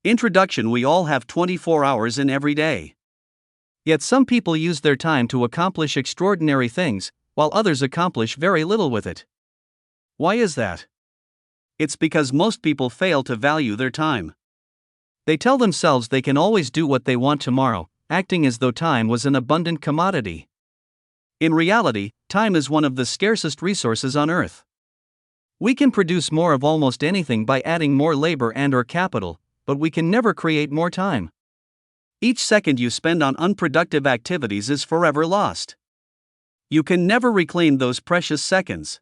Introduction: we all have 24 hours in every day. Yet some people use their time to accomplish extraordinary things, while others accomplish very little with it. Why is that? It's because most people fail to value their time. They tell themselves they can always do what they want tomorrow, acting as though time was an abundant commodity. In reality, time is one of the scarcest resources on earth. We can produce more of almost anything by adding more labor and/or capital, but we can never create more time. Each second you spend on unproductive activities is forever lost. You can never reclaim those precious seconds.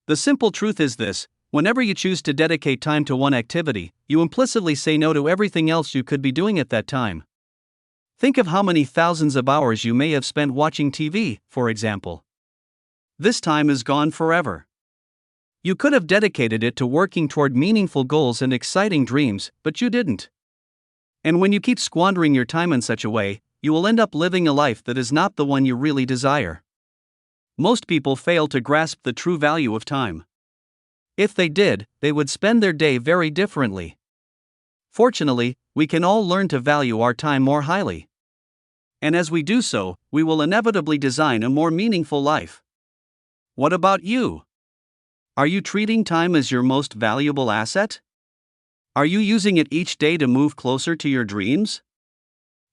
The simple truth is this: whenever you choose to dedicate time to one activity, you implicitly say no to everything else you could be doing at that time. Think of how many thousands of hours you may have spent watching TV, for example. This time is gone forever. You could have dedicated it to working toward meaningful goals and exciting dreams, but you didn't. And when you keep squandering your time in such a way, you will end up living a life that is not the one you really desire. Most people fail to grasp the true value of time. If they did, they would spend their day very differently. Fortunately, we can all learn to value our time more highly. And as we do so, we will inevitably design a more meaningful life. What about you? Are you treating time as your most valuable asset? Are you using it each day to move closer to your dreams?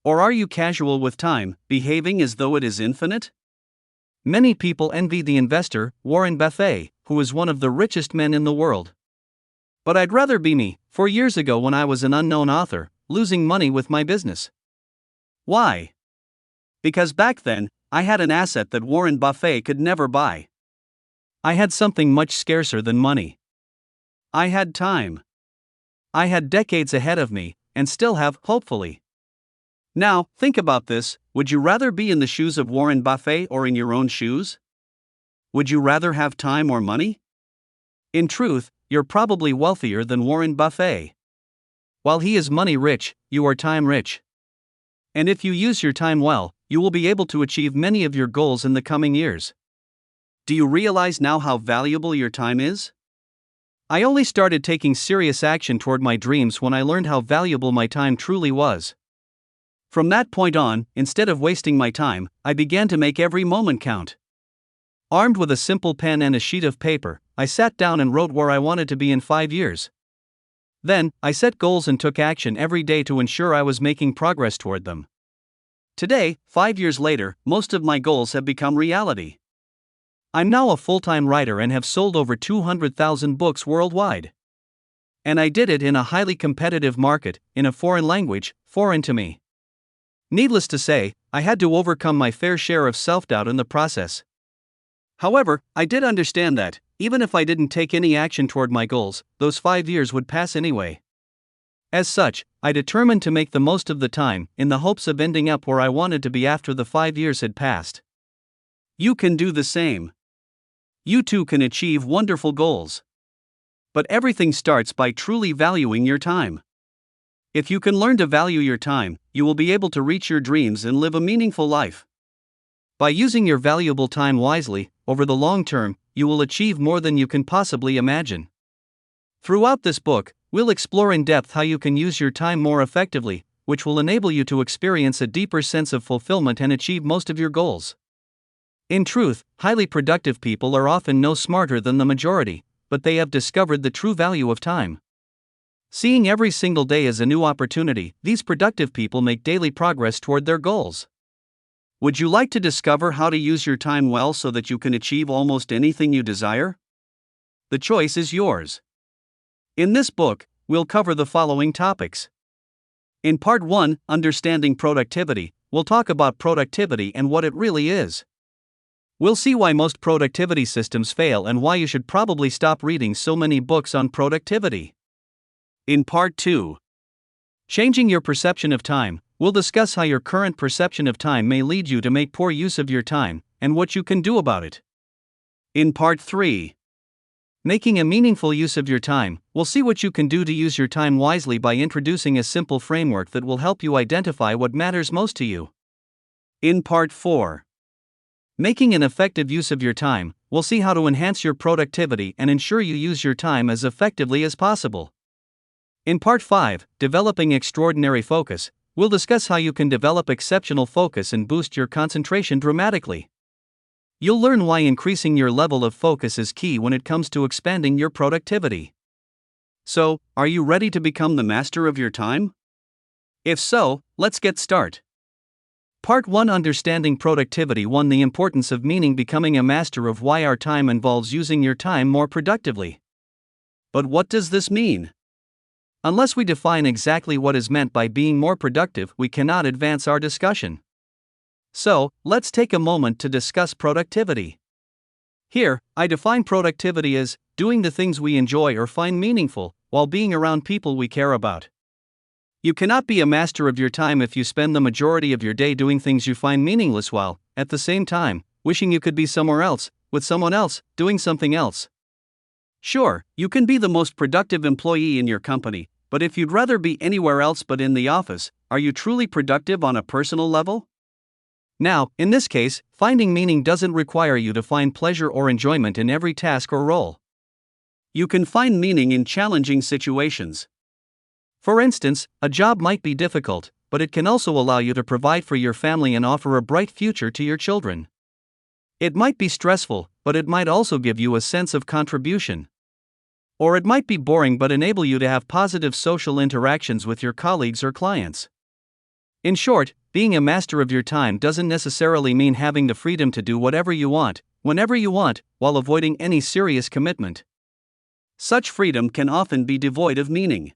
Or are you casual with time, behaving as though it is infinite? Many people envy the investor, Warren Buffett, who is one of the richest men in the world. But I'd rather be me, 4 years ago when I was an unknown author, losing money with my business. Why? Because back then, I had an asset that Warren Buffett could never buy. I had something much scarcer than money. I had time. I had decades ahead of me, and still have, hopefully. Now, think about this: would you rather be in the shoes of Warren Buffett or in your own shoes? Would you rather have time or money? In truth, you're probably wealthier than Warren Buffett. While he is money rich, you are time rich. And if you use your time well, you will be able to achieve many of your goals in the coming years. Do you realize now how valuable your time is? I only started taking serious action toward my dreams when I learned how valuable my time truly was. From that point on, instead of wasting my time, I began to make every moment count. Armed with a simple pen and a sheet of paper, I sat down and wrote where I wanted to be in 5 years. Then, I set goals and took action every day to ensure I was making progress toward them. Today, 5 years later, most of my goals have become reality. I'm now a full-time writer and have sold over 200,000 books worldwide. And I did it in a highly competitive market, in a foreign language, foreign to me. Needless to say, I had to overcome my fair share of self-doubt in the process. However, I did understand that, even if I didn't take any action toward my goals, those 5 years would pass anyway. As such, I determined to make the most of the time, in the hopes of ending up where I wanted to be after the 5 years had passed. You can do the same. You too can achieve wonderful goals. But everything starts by truly valuing your time. If you can learn to value your time, you will be able to reach your dreams and live a meaningful life. By using your valuable time wisely, over the long term, you will achieve more than you can possibly imagine. Throughout this book, we'll explore in depth how you can use your time more effectively, which will enable you to experience a deeper sense of fulfillment and achieve most of your goals. In truth, highly productive people are often no smarter than the majority, but they have discovered the true value of time. Seeing every single day as a new opportunity, these productive people make daily progress toward their goals. Would you like to discover how to use your time well so that you can achieve almost anything you desire? The choice is yours. In this book, we'll cover the following topics. In Part 1, Understanding Productivity, we'll talk about productivity and what it really is. We'll see why most productivity systems fail and why you should probably stop reading so many books on productivity. In Part 2, Changing Your Perception of Time, we'll discuss how your current perception of time may lead you to make poor use of your time, and what you can do about it. In Part 3, Making a Meaningful Use of Your Time, we'll see what you can do to use your time wisely by introducing a simple framework that will help you identify what matters most to you. In Part 4, Making an Effective Use of Your Time, we'll see how to enhance your productivity and ensure you use your time as effectively as possible. In Part 5, Developing Extraordinary Focus, we'll discuss how you can develop exceptional focus and boost your concentration dramatically. You'll learn why increasing your level of focus is key when it comes to expanding your productivity. So, are you ready to become the master of your time? If so, let's get started. Part 1, Understanding Productivity 1, The Importance of Meaning, Becoming a Master of Why Our Time Involves Using Your Time More Productively. But what does this mean? Unless we define exactly what is meant by being more productive, we cannot advance our discussion. So, let's take a moment to discuss productivity. Here, I define productivity as doing the things we enjoy or find meaningful, while being around people we care about. You cannot be a master of your time if you spend the majority of your day doing things you find meaningless while, at the same time, wishing you could be somewhere else, with someone else, doing something else. Sure, you can be the most productive employee in your company, but if you'd rather be anywhere else but in the office, are you truly productive on a personal level? Now, in this case, finding meaning doesn't require you to find pleasure or enjoyment in every task or role. You can find meaning in challenging situations. For instance, a job might be difficult, but it can also allow you to provide for your family and offer a bright future to your children. It might be stressful, but it might also give you a sense of contribution. Or it might be boring but enable you to have positive social interactions with your colleagues or clients. In short, being a master of your time doesn't necessarily mean having the freedom to do whatever you want, whenever you want, while avoiding any serious commitment. Such freedom can often be devoid of meaning.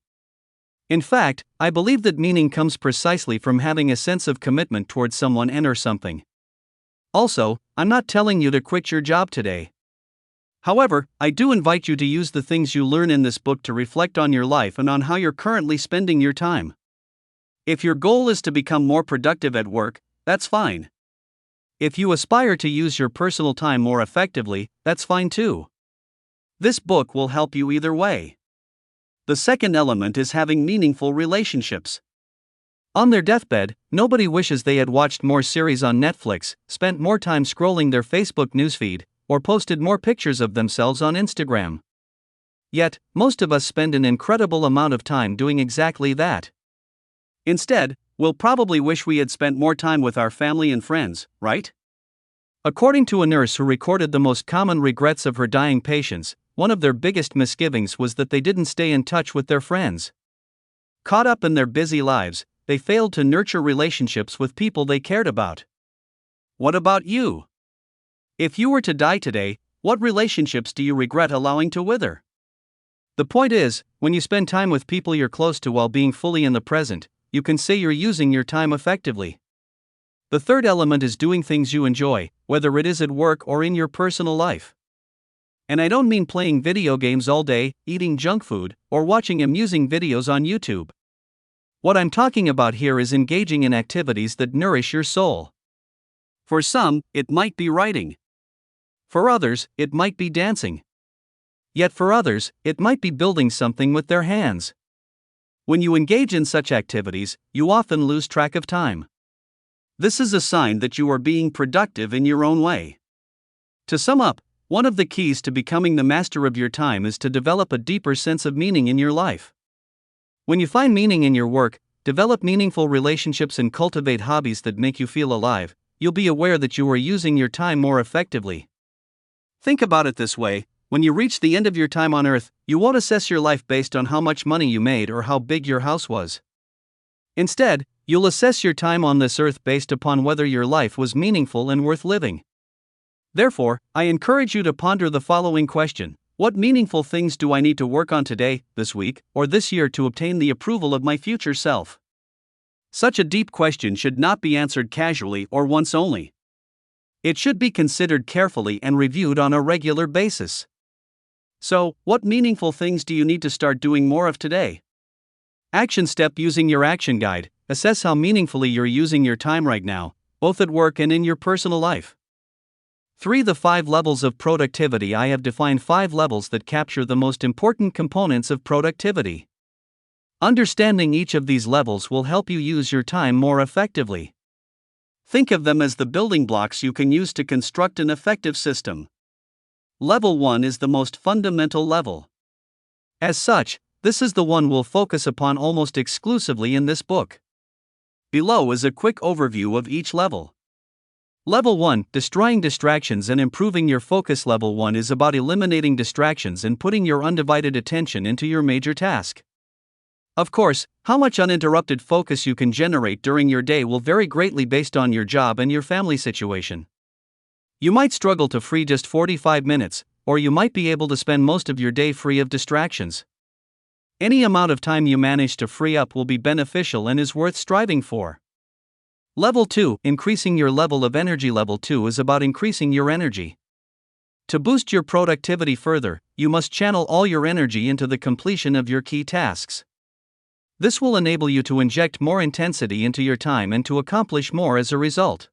In fact, I believe that meaning comes precisely from having a sense of commitment towards someone and/or something. Also, I'm not telling you to quit your job today. However, I do invite you to use the things you learn in this book to reflect on your life and on how you're currently spending your time. If your goal is to become more productive at work, that's fine. If you aspire to use your personal time more effectively, that's fine too. This book will help you either way. The second element is having meaningful relationships. On their deathbed, nobody wishes they had watched more series on Netflix, spent more time scrolling their Facebook newsfeed, or posted more pictures of themselves on Instagram. Yet, most of us spend an incredible amount of time doing exactly that. Instead, we'll probably wish we had spent more time with our family and friends, right? According to a nurse who recorded the most common regrets of her dying patients, one of their biggest misgivings was that they didn't stay in touch with their friends. Caught up in their busy lives, they failed to nurture relationships with people they cared about. What about you? If you were to die today, what relationships do you regret allowing to wither? The point is, when you spend time with people you're close to while being fully in the present, you can say you're using your time effectively. The third element is doing things you enjoy, whether it is at work or in your personal life. And I don't mean playing video games all day, eating junk food, or watching amusing videos on YouTube. What I'm talking about here is engaging in activities that nourish your soul. For some, it might be writing. For others, it might be dancing. Yet for others, it might be building something with their hands. When you engage in such activities, you often lose track of time. This is a sign that you are being productive in your own way. To sum up, one of the keys to becoming the master of your time is to develop a deeper sense of meaning in your life. When you find meaning in your work, develop meaningful relationships and cultivate hobbies that make you feel alive, you'll be aware that you are using your time more effectively. Think about it this way: when you reach the end of your time on Earth, you won't assess your life based on how much money you made or how big your house was. Instead, you'll assess your time on this earth based upon whether your life was meaningful and worth living. Therefore, I encourage you to ponder the following question: what meaningful things do I need to work on today, this week, or this year to obtain the approval of my future self? Such a deep question should not be answered casually or once only. It should be considered carefully and reviewed on a regular basis. So, what meaningful things do you need to start doing more of today? Action step: using your action guide, assess how meaningfully you're using your time right now, both at work and in your personal life. 3. The 5 levels of productivity. I have defined 5 levels that capture the most important components of productivity. Understanding each of these levels will help you use your time more effectively. Think of them as the building blocks you can use to construct an effective system. Level 1 is the most fundamental level. As such, This is the one we'll focus upon almost exclusively in this book. Below is a quick overview of each level. Level 1, Destroying Distractions and Improving Your Focus. Level 1 is about eliminating distractions and putting your undivided attention into your major task. Of course, how much uninterrupted focus you can generate during your day will vary greatly based on your job and your family situation. You might struggle to free just 45 minutes, or you might be able to spend most of your day free of distractions. Any amount of time you manage to free up will be beneficial and is worth striving for. Level 2, Increasing Your Level of Energy. Level 2 is about increasing your energy. To boost your productivity further, you must channel all your energy into the completion of your key tasks. This will enable you to inject more intensity into your time and to accomplish more as a result.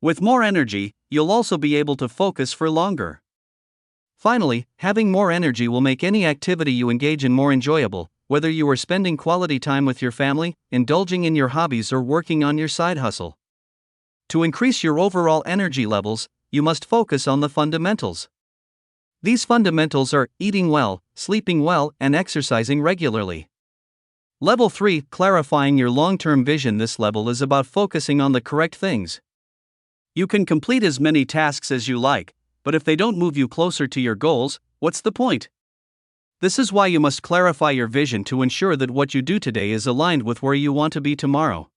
With more energy, you'll also be able to focus for longer. Finally, having more energy will make any activity you engage in more enjoyable, whether you are spending quality time with your family, indulging in your hobbies, or working on your side hustle. To increase your overall energy levels, you must focus on the fundamentals. These fundamentals are eating well, sleeping well, and exercising regularly. Level 3, Clarifying Your Long-Term Vision. This level is about focusing on the correct things. You can complete as many tasks as you like, but if they don't move you closer to your goals, what's the point? This is why you must clarify your vision to ensure that what you do today is aligned with where you want to be tomorrow.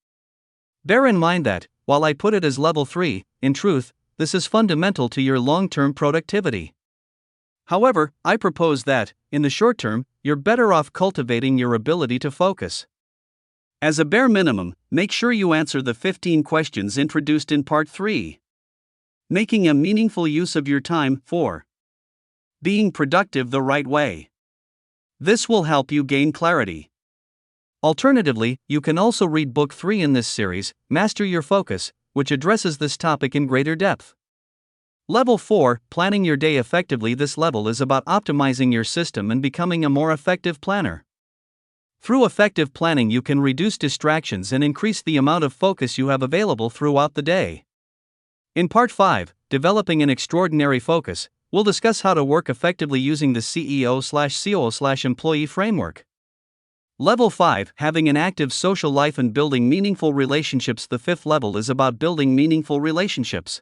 Bear in mind that, while I put it as level 3, in truth, this is fundamental to your long-term productivity. However, I propose that, in the short term, you're better off cultivating your ability to focus. As a bare minimum, make sure you answer the 15 questions introduced in Part 3. Making a meaningful use of your time. 4. Being productive the right way. This will help you gain clarity. Alternatively, you can also read Book 3 in this series, Master Your Focus, which addresses this topic in greater depth. Level 4, Planning Your Day Effectively. This level is about optimizing your system and becoming a more effective planner. Through effective planning, you can reduce distractions and increase the amount of focus you have available throughout the day. In Part 5, Developing an Extraordinary Focus, we'll discuss how to work effectively using the CEO/COO/employee framework. Level 5, Having an Active Social Life and Building Meaningful Relationships. The 5th level is about building meaningful relationships.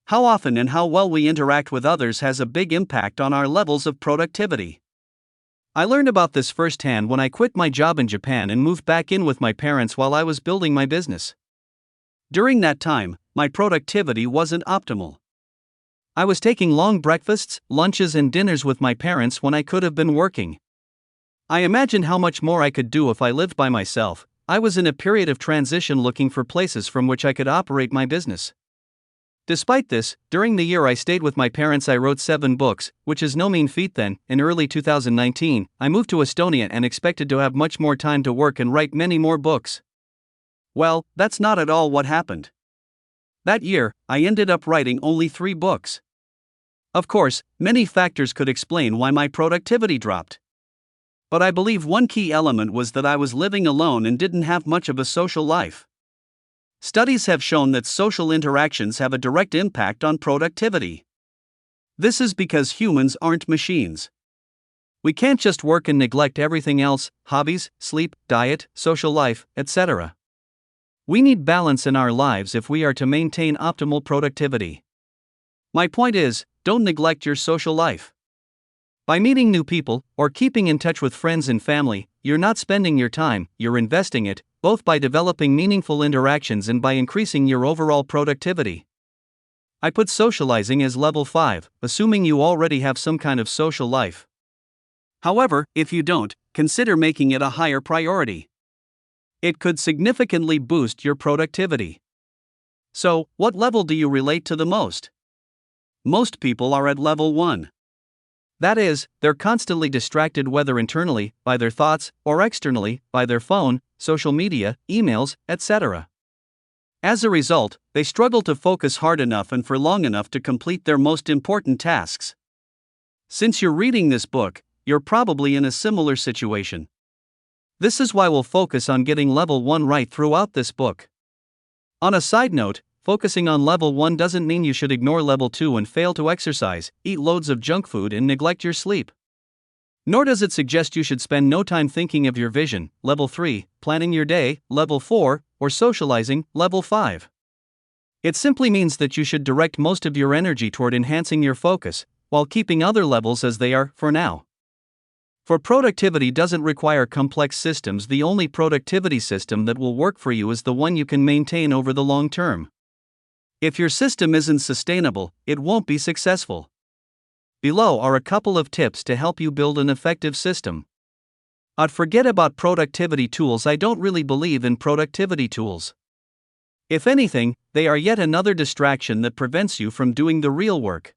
How often and how well we interact with others has a big impact on our levels of productivity. I learned about this firsthand when I quit my job in Japan and moved back in with my parents while I was building my business. During that time, my productivity wasn't optimal. I was taking long breakfasts, lunches, and dinners with my parents when I could have been working. I imagined how much more I could do if I lived by myself. I was in a period of transition looking for places from which I could operate my business. Despite this, during the year I stayed with my parents, I wrote 7 books, which is no mean feat. Then, in early 2019, I moved to Estonia and expected to have much more time to work and write many more books. Well, that's not at all what happened. That year, I ended up writing only 3 books. Of course, many factors could explain why my productivity dropped. But I believe one key element was that I was living alone and didn't have much of a social life. Studies have shown that social interactions have a direct impact on productivity. This is because humans aren't machines. We can't just work and neglect everything else: hobbies, sleep, diet, social life, etc. We need balance in our lives if we are to maintain optimal productivity. My point is, don't neglect your social life. By meeting new people, or keeping in touch with friends and family, you're not spending your time, you're investing it, both by developing meaningful interactions and by increasing your overall productivity. I put socializing as level 5, assuming you already have some kind of social life. However, if you don't, consider making it a higher priority. It could significantly boost your productivity. So, what level do you relate to the most? Most people are at level 1. That is, they're constantly distracted, whether internally, by their thoughts, or externally, by their phone, social media, emails, etc. As a result, they struggle to focus hard enough and for long enough to complete their most important tasks. Since you're reading this book, you're probably in a similar situation. This is why we'll focus on getting level 1 right throughout this book. On a side note, focusing on level 1 doesn't mean you should ignore level 2 and fail to exercise, eat loads of junk food, and neglect your sleep. Nor does it suggest you should spend no time thinking of your vision, level 3, planning your day, level 4, or socializing, level 5. It simply means that you should direct most of your energy toward enhancing your focus, while keeping other levels as they are, for now. For productivity doesn't require complex systems. The only productivity system that will work for you is the one you can maintain over the long term. If your system isn't sustainable, it won't be successful. Below are a couple of tips to help you build an effective system. I'd forget about productivity tools. I don't really believe in productivity tools. If anything, they are yet another distraction that prevents you from doing the real work.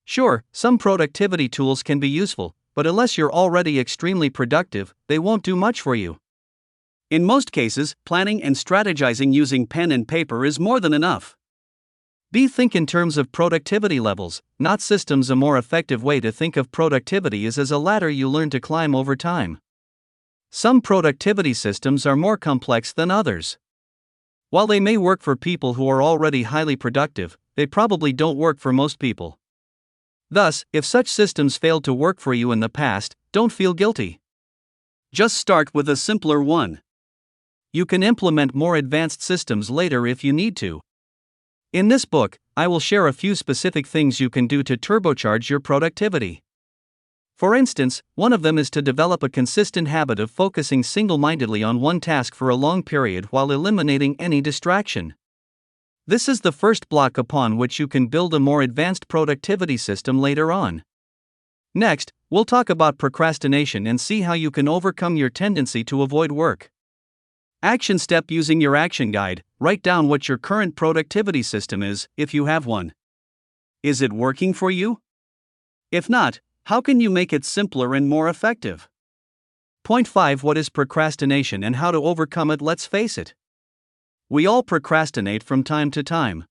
Sure, some productivity tools can be useful, but unless you're already extremely productive, they won't do much for you. In most cases, planning and strategizing using pen and paper is more than enough. Think in terms of productivity levels, not systems. A more effective way to think of productivity is as a ladder you learn to climb over time. Some productivity systems are more complex than others. While they may work for people who are already highly productive, they probably don't work for most people. Thus, if such systems failed to work for you in the past, don't feel guilty. Just start with a simpler one. You can implement more advanced systems later if you need to. In this book, I will share a few specific things you can do to turbocharge your productivity. For instance, one of them is to develop a consistent habit of focusing single-mindedly on one task for a long period while eliminating any distraction. This is the first block upon which you can build a more advanced productivity system later on. Next, we'll talk about procrastination and see how you can overcome your tendency to avoid work. Action step: using your action guide, write down what your current productivity system is, if you have one. Is it working for you? If not, how can you make it simpler and more effective? Point 5: what is procrastination and how to overcome it? Let's face it. We all procrastinate from time to time.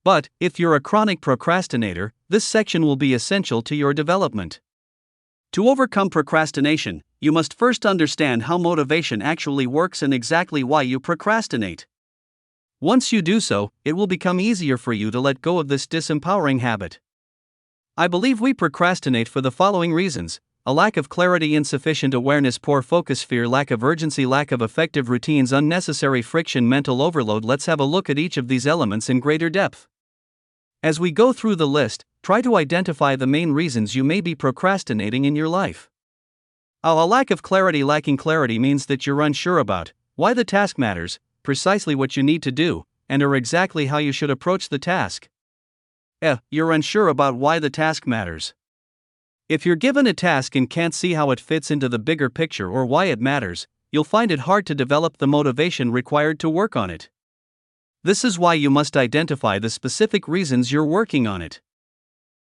But, if you're a chronic procrastinator, this section will be essential to your development. To overcome procrastination, you must first understand how motivation actually works and exactly why you procrastinate. Once you do so, it will become easier for you to let go of this disempowering habit. I believe we procrastinate for the following reasons: a lack of clarity, insufficient awareness, poor focus, fear, lack of urgency, lack of effective routines, unnecessary friction, mental overload. Let's have a look at each of these elements in greater depth. As we go through the list, try to identify the main reasons you may be procrastinating in your life. A lack of clarity. Lacking clarity means that you're unsure about why the task matters, precisely what you need to do, and or exactly how you should approach the task. You're unsure about why the task matters. If you're given a task and can't see how it fits into the bigger picture or why it matters, you'll find it hard to develop the motivation required to work on it. This is why you must identify the specific reasons you're working on it.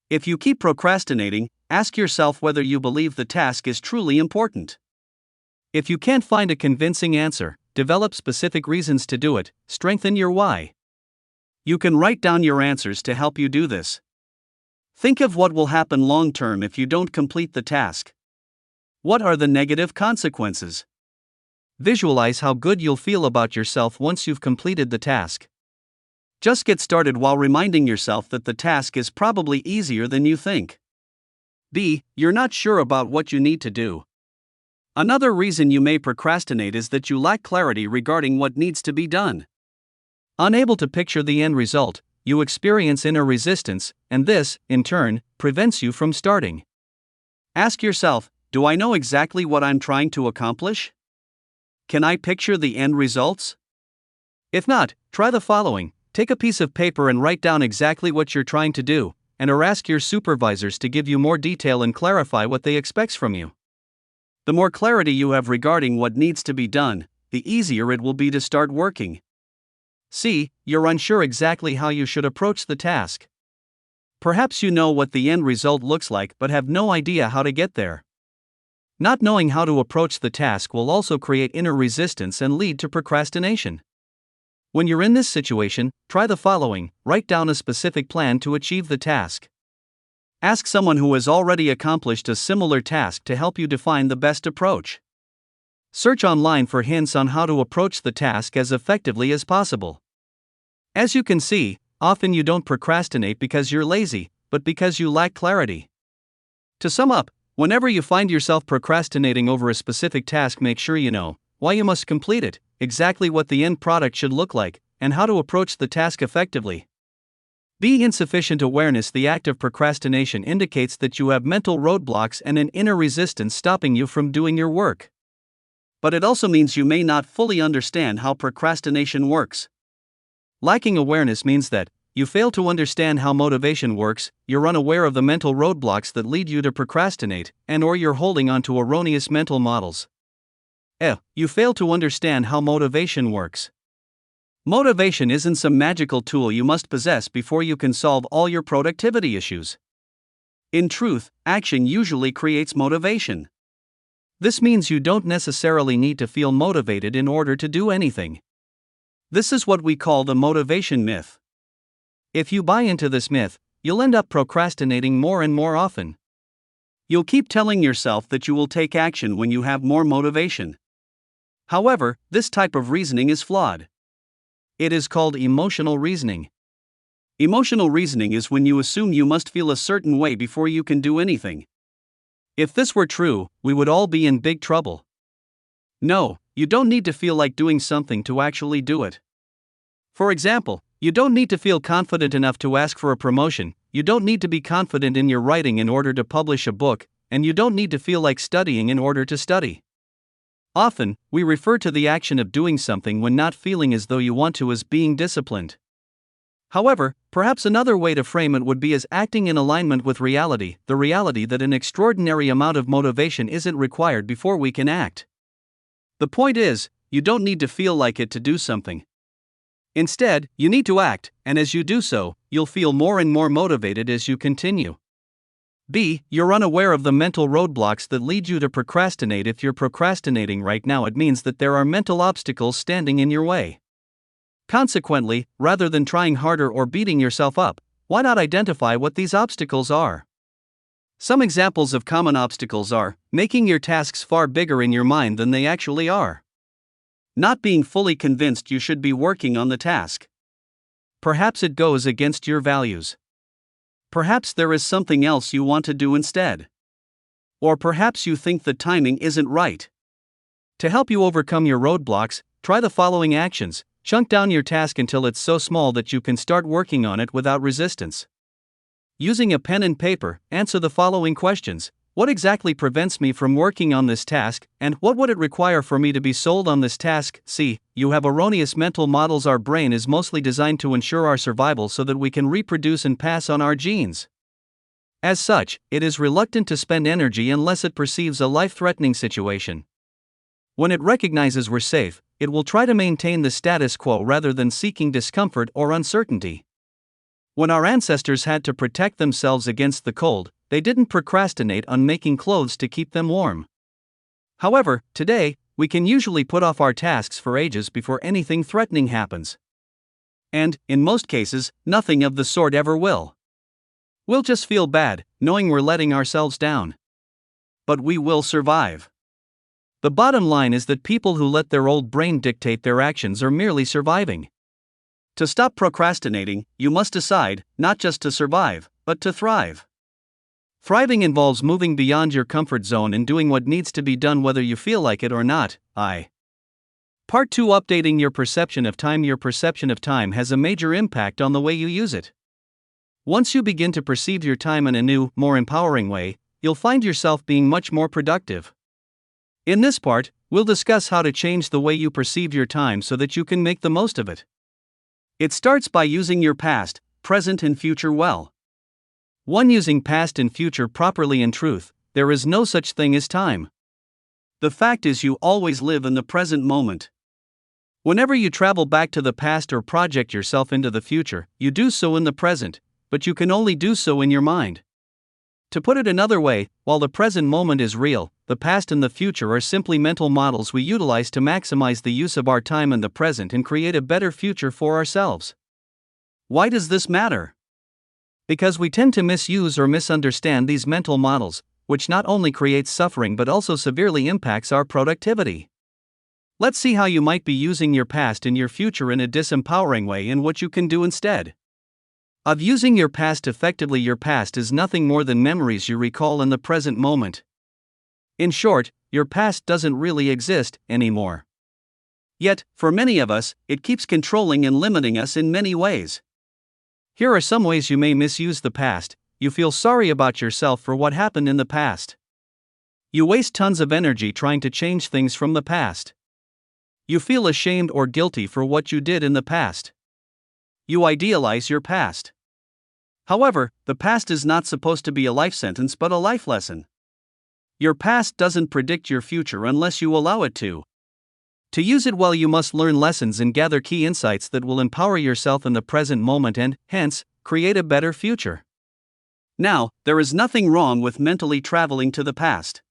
If you keep procrastinating, ask yourself whether you believe the task is truly important. If you can't find a convincing answer, develop specific reasons to do it. Strengthen your why. You can write down your answers to help you do this. Think of what will happen long term if you don't complete the task. What are the negative consequences? Visualize how good you'll feel about yourself once you've completed the task. Just get started while reminding yourself that the task is probably easier than you think. You're not sure about what you need to do. Another reason you may procrastinate is that you lack clarity regarding what needs to be done. Unable to picture the end result, you experience inner resistance, and this, in turn, prevents you from starting. Ask yourself, do I know exactly what I'm trying to accomplish? Can I picture the end results? If not, try the following: take a piece of paper and write down exactly what you're trying to do, or ask your supervisors to give you more detail and clarify what they expect from you. The more clarity you have regarding what needs to be done, the easier it will be to start working. You're unsure exactly how you should approach the task. Perhaps you know what the end result looks like but have no idea how to get there. Not knowing how to approach the task will also create inner resistance and lead to procrastination. When you're in this situation, try the following: write down a specific plan to achieve the task. Ask someone who has already accomplished a similar task to help you define the best approach. Search online for hints on how to approach the task as effectively as possible. As you can see, often you don't procrastinate because you're lazy, but because you lack clarity. To sum up, Whenever you find yourself procrastinating over a specific task, make sure you know why you must complete it, exactly what the end product should look like, and how to approach the task effectively. B. Insufficient awareness. The act of procrastination indicates that you have mental roadblocks and an inner resistance stopping you from doing your work. But it also means you may not fully understand how procrastination works. Lacking awareness means that you fail to understand how motivation works, you're unaware of the mental roadblocks that lead you to procrastinate, and/or you're holding on to erroneous mental models. You fail to understand how motivation works. Motivation isn't some magical tool you must possess before you can solve all your productivity issues. In truth, action usually creates motivation. This means you don't necessarily need to feel motivated in order to do anything. This is what we call the motivation myth. If you buy into this myth, you'll end up procrastinating more and more often. You'll keep telling yourself that you will take action when you have more motivation. However, this type of reasoning is flawed. It is called emotional reasoning. Emotional reasoning is when you assume you must feel a certain way before you can do anything. If this were true, we would all be in big trouble. No, you don't need to feel like doing something to actually do it. For example, you don't need to feel confident enough to ask for a promotion, you don't need to be confident in your writing in order to publish a book, and you don't need to feel like studying in order to study. Often, we refer to the action of doing something when not feeling as though you want to as being disciplined. However, perhaps another way to frame it would be as acting in alignment with reality, the reality that an extraordinary amount of motivation isn't required before we can act. The point is, you don't need to feel like it to do something. Instead, you need to act, and as you do so, you'll feel more and more motivated as you continue. B. You're unaware of the mental roadblocks that lead you to procrastinate. If you're procrastinating right now, it means that there are mental obstacles standing in your way. Consequently, rather than trying harder or beating yourself up, why not identify what these obstacles are? Some examples of common obstacles are making your tasks far bigger in your mind than they actually are. Not being fully convinced you should be working on the task. Perhaps it goes against your values. Perhaps there is something else you want to do instead. Or perhaps you think the timing isn't right. To help you overcome your roadblocks, try the following actions. Chunk down your task until it's so small that you can start working on it without resistance. Using a pen and paper, answer the following questions. What exactly prevents me from working on this task, and what would it require for me to be sold on this task? C. You have erroneous mental models. Our brain is mostly designed to ensure our survival so that we can reproduce and pass on our genes. As such, it is reluctant to spend energy unless it perceives a life-threatening situation. When it recognizes we're safe, it will try to maintain the status quo rather than seeking discomfort or uncertainty. When our ancestors had to protect themselves against the cold, they didn't procrastinate on making clothes to keep them warm. However, today, we can usually put off our tasks for ages before anything threatening happens. And, in most cases, nothing of the sort ever will. We'll just feel bad, knowing we're letting ourselves down. But we will survive. The bottom line is that people who let their old brain dictate their actions are merely surviving. To stop procrastinating, you must decide, not just to survive, but to thrive. Thriving involves moving beyond your comfort zone and doing what needs to be done whether you feel like it or not. Part 2. Updating your perception of time. Your perception of time has a major impact on the way you use it. Once you begin to perceive your time in a new, more empowering way, you'll find yourself being much more productive. In this part, we'll discuss how to change the way you perceive your time so that you can make the most of it. It starts by using your past, present, and future well. 1. Using past and future properly. In truth, there is no such thing as time. The fact is, you always live in the present moment. Whenever you travel back to the past or project yourself into the future, you do so in the present, but you can only do so in your mind. To put it another way, while the present moment is real, the past and the future are simply mental models we utilize to maximize the use of our time in the present and create a better future for ourselves. Why does this matter? Because we tend to misuse or misunderstand these mental models, which not only creates suffering but also severely impacts our productivity. Let's see how you might be using your past in your future in a disempowering way and what you can do instead. Of using your past effectively. Your past is nothing more than memories you recall in the present moment. In short, your past doesn't really exist anymore. Yet, for many of us, it keeps controlling and limiting us in many ways. Here are some ways you may misuse the past. You feel sorry about yourself for what happened in the past. You waste tons of energy trying to change things from the past. You feel ashamed or guilty for what you did in the past. You idealize your past. However, the past is not supposed to be a life sentence but a life lesson. Your past doesn't predict your future unless you allow it to. To use it well, you must learn lessons and gather key insights that will empower yourself in the present moment and, hence, create a better future. Now, there is nothing wrong with mentally traveling to the past.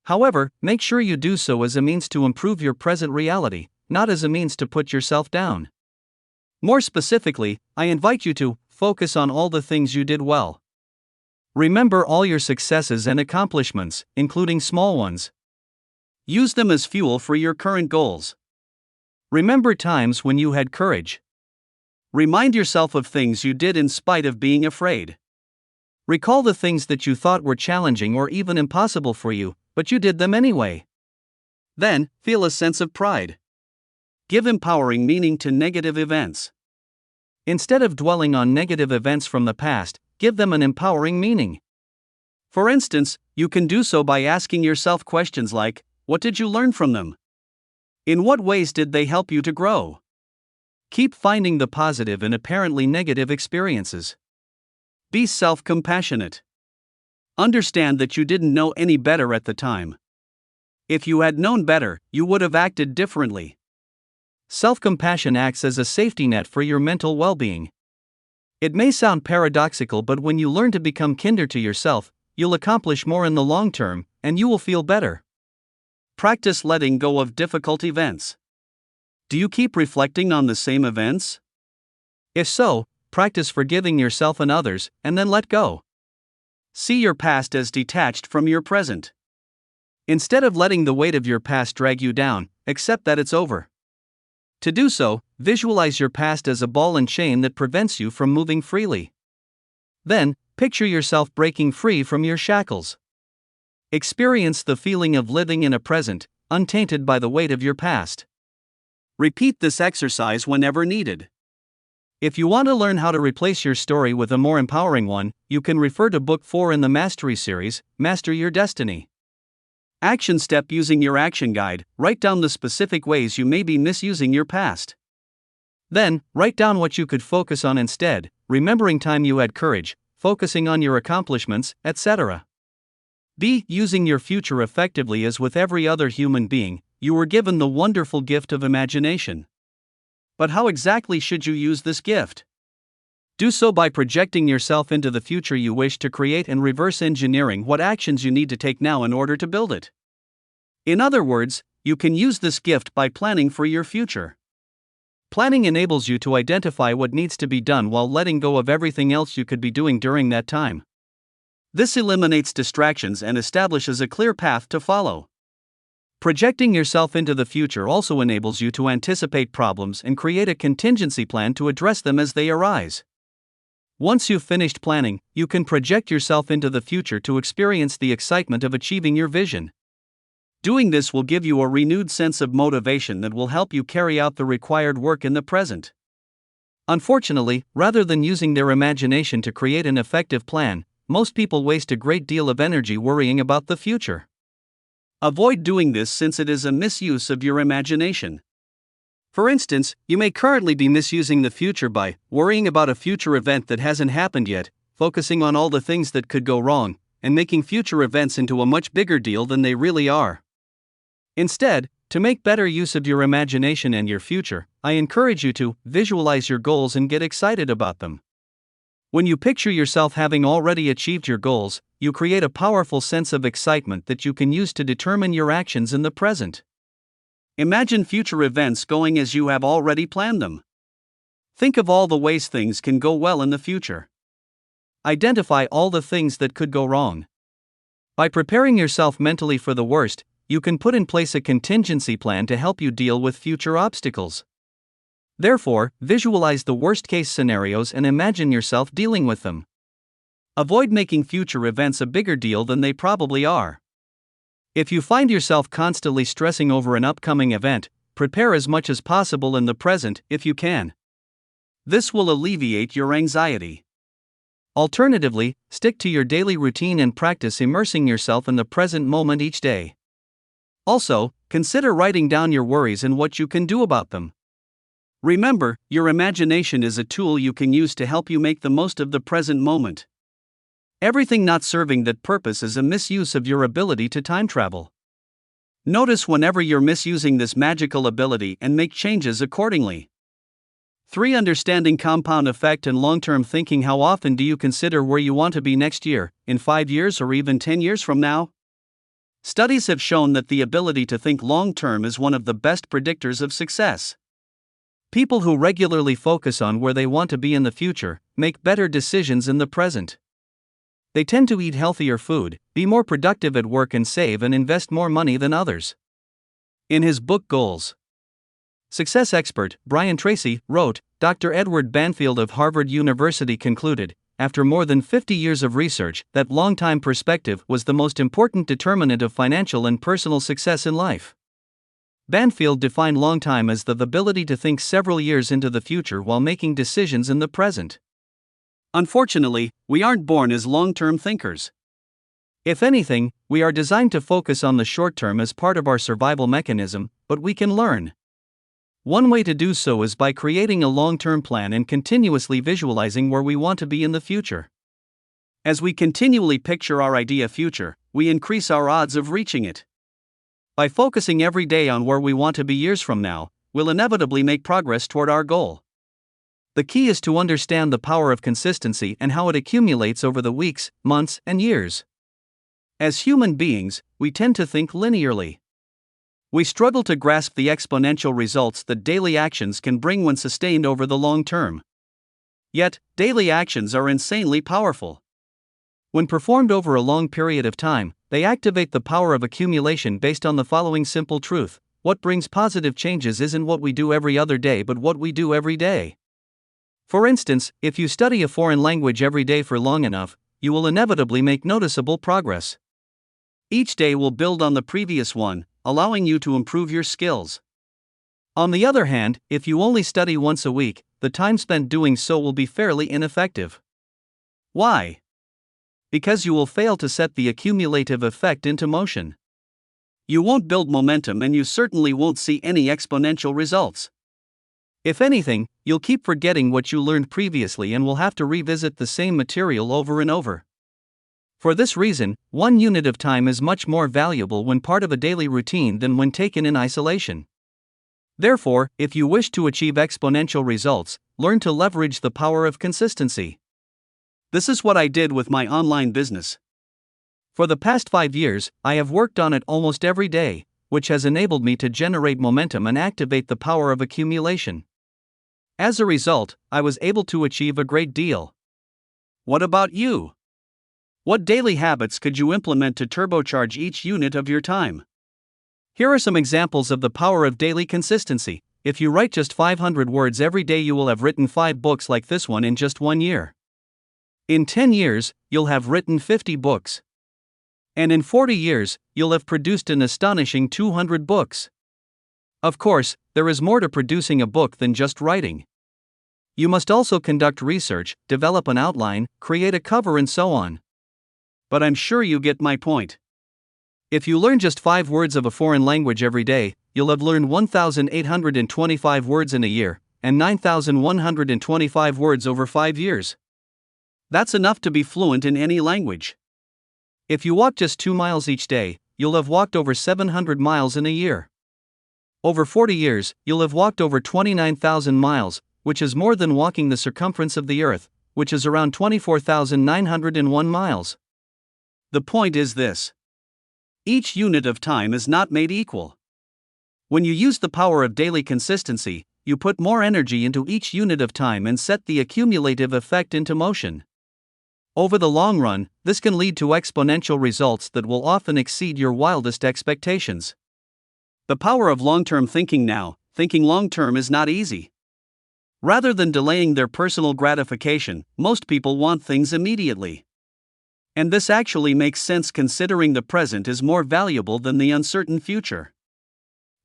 However, make sure you do so as a means to improve your present reality, not as a means to put yourself down. More specifically, I invite you to focus on all the things you did well. Remember all your successes and accomplishments, including small ones. Use them as fuel for your current goals. Remember times when you had courage. Remind yourself of things you did in spite of being afraid. Recall the things that you thought were challenging or even impossible for you, but you did them anyway. Then, feel a sense of pride. Give empowering meaning to negative events. Instead of dwelling on negative events from the past, give them an empowering meaning. For instance, you can do so by asking yourself questions like, what did you learn from them? In what ways did they help you to grow? Keep finding the positive in apparently negative experiences. Be self-compassionate. Understand that you didn't know any better at the time. If you had known better, you would have acted differently. Self-compassion acts as a safety net for your mental well-being. It may sound paradoxical, but when you learn to become kinder to yourself, you'll accomplish more in the long term, and you will feel better. Practice letting go of difficult events. Do you keep reflecting on the same events? If so, practice forgiving yourself and others, and then let go. See your past as detached from your present. Instead of letting the weight of your past drag you down, accept that it's over. To do so, visualize your past as a ball and chain that prevents you from moving freely. Then, picture yourself breaking free from your shackles. Experience the feeling of living in a present, untainted by the weight of your past. Repeat this exercise whenever needed. If you want to learn how to replace your story with a more empowering one, you can refer to Book 4 in the Mastery series, Master Your Destiny. Action step: using your action guide, write down the specific ways you may be misusing your past. Then, write down what you could focus on instead, remembering time you had courage, focusing on your accomplishments, etc. B. Using your future effectively. As with every other human being, you were given the wonderful gift of imagination. But how exactly should you use this gift? Do so by projecting yourself into the future you wish to create and reverse engineering what actions you need to take now in order to build it. In other words, you can use this gift by planning for your future. Planning enables you to identify what needs to be done while letting go of everything else you could be doing during that time. This eliminates distractions and establishes a clear path to follow. Projecting yourself into the future also enables you to anticipate problems and create a contingency plan to address them as they arise. Once you've finished planning, you can project yourself into the future to experience the excitement of achieving your vision. Doing this will give you a renewed sense of motivation that will help you carry out the required work in the present. Unfortunately, rather than using their imagination to create an effective plan, most people waste a great deal of energy worrying about the future. Avoid doing this since it is a misuse of your imagination. For instance, you may currently be misusing the future by worrying about a future event that hasn't happened yet, focusing on all the things that could go wrong, and making future events into a much bigger deal than they really are. Instead, to make better use of your imagination and your future, I encourage you to visualize your goals and get excited about them. When you picture yourself having already achieved your goals, you create a powerful sense of excitement that you can use to determine your actions in the present. Imagine future events going as you have already planned them. Think of all the ways things can go well in the future. Identify all the things that could go wrong. By preparing yourself mentally for the worst, you can put in place a contingency plan to help you deal with future obstacles. Therefore, visualize the worst-case scenarios and imagine yourself dealing with them. Avoid making future events a bigger deal than they probably are. If you find yourself constantly stressing over an upcoming event, prepare as much as possible in the present if you can. This will alleviate your anxiety. Alternatively, stick to your daily routine and practice immersing yourself in the present moment each day. Also, consider writing down your worries and what you can do about them. Remember, your imagination is a tool you can use to help you make the most of the present moment. Everything not serving that purpose is a misuse of your ability to time travel. Notice whenever you're misusing this magical ability and make changes accordingly. 3. Understanding compound effect and long-term thinking. How often do you consider where you want to be next year, in 5 years, or even 10 years from now? Studies have shown that the ability to think long-term is one of the best predictors of success. People who regularly focus on where they want to be in the future make better decisions in the present. They tend to eat healthier food, be more productive at work, and save and invest more money than others. In his book Goals, success expert Brian Tracy wrote, Dr. Edward Banfield of Harvard University concluded, after more than 50 years of research, that long-time perspective was the most important determinant of financial and personal success in life. Banfield defined long-time as the ability to think several years into the future while making decisions in the present. Unfortunately, we aren't born as long-term thinkers. If anything, we are designed to focus on the short term as part of our survival mechanism, but we can learn. One way to do so is by creating a long-term plan and continuously visualizing where we want to be in the future. As we continually picture our ideal future, we increase our odds of reaching it. By focusing every day on where we want to be years from now, we'll inevitably make progress toward our goal. The key is to understand the power of consistency and how it accumulates over the weeks, months, and years. As human beings, we tend to think linearly. We struggle to grasp the exponential results that daily actions can bring when sustained over the long term. Yet, daily actions are insanely powerful. When performed over a long period of time, they activate the power of accumulation based on the following simple truth: what brings positive changes isn't what we do every other day but what we do every day. For instance, if you study a foreign language every day for long enough, you will inevitably make noticeable progress. Each day will build on the previous one, allowing you to improve your skills. On the other hand, if you only study once a week, the time spent doing so will be fairly ineffective. Why? Because you will fail to set the accumulative effect into motion. You won't build momentum, and you certainly won't see any exponential results. If anything, you'll keep forgetting what you learned previously and will have to revisit the same material over and over. For this reason, 1 unit of time is much more valuable when part of a daily routine than when taken in isolation. Therefore, if you wish to achieve exponential results, learn to leverage the power of consistency. This is what I did with my online business. For the past 5 years, I have worked on it almost every day, which has enabled me to generate momentum and activate the power of accumulation. As a result, I was able to achieve a great deal. What about you? What daily habits could you implement to turbocharge each unit of your time? Here are some examples of the power of daily consistency. If you write just 500 words every day, you will have written 5 books like this one in just 1 year. In 10 years, you'll have written 50 books. And in 40 years, you'll have produced an astonishing 200 books. Of course, there is more to producing a book than just writing. You must also conduct research, develop an outline, create a cover, and so on. But I'm sure you get my point. If you learn just 5 words of a foreign language every day, you'll have learned 1,825 words in a year, and 9,125 words over 5 years. That's enough to be fluent in any language. If you walk just 2 miles each day, you'll have walked over 700 miles in a year. Over 40 years, you'll have walked over 29,000 miles, which is more than walking the circumference of the Earth, which is around 24,901 miles. The point is this: each unit of time is not made equal. When you use the power of daily consistency, you put more energy into each unit of time and set the accumulative effect into motion. Over the long run, this can lead to exponential results that will often exceed your wildest expectations. The power of long-term thinking. Now, thinking long-term is not easy. Rather than delaying their personal gratification, most people want things immediately. And this actually makes sense considering the present is more valuable than the uncertain future.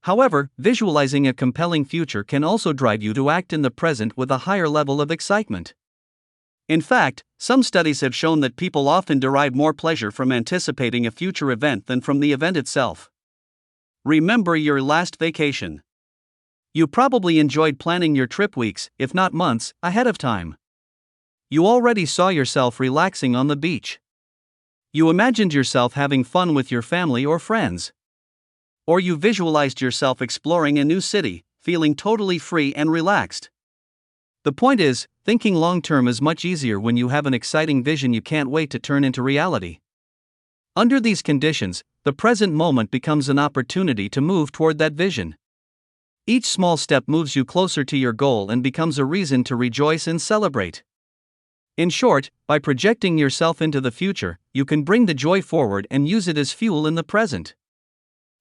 However, visualizing a compelling future can also drive you to act in the present with a higher level of excitement. In fact, some studies have shown that people often derive more pleasure from anticipating a future event than from the event itself. Remember your last vacation. You probably enjoyed planning your trip weeks, if not months, ahead of time. You already saw yourself relaxing on the beach. You imagined yourself having fun with your family or friends. Or you visualized yourself exploring a new city, feeling totally free and relaxed. The point is, thinking long-term is much easier when you have an exciting vision you can't wait to turn into reality. Under these conditions, the present moment becomes an opportunity to move toward that vision. Each small step moves you closer to your goal and becomes a reason to rejoice and celebrate. In short, by projecting yourself into the future, you can bring the joy forward and use it as fuel in the present.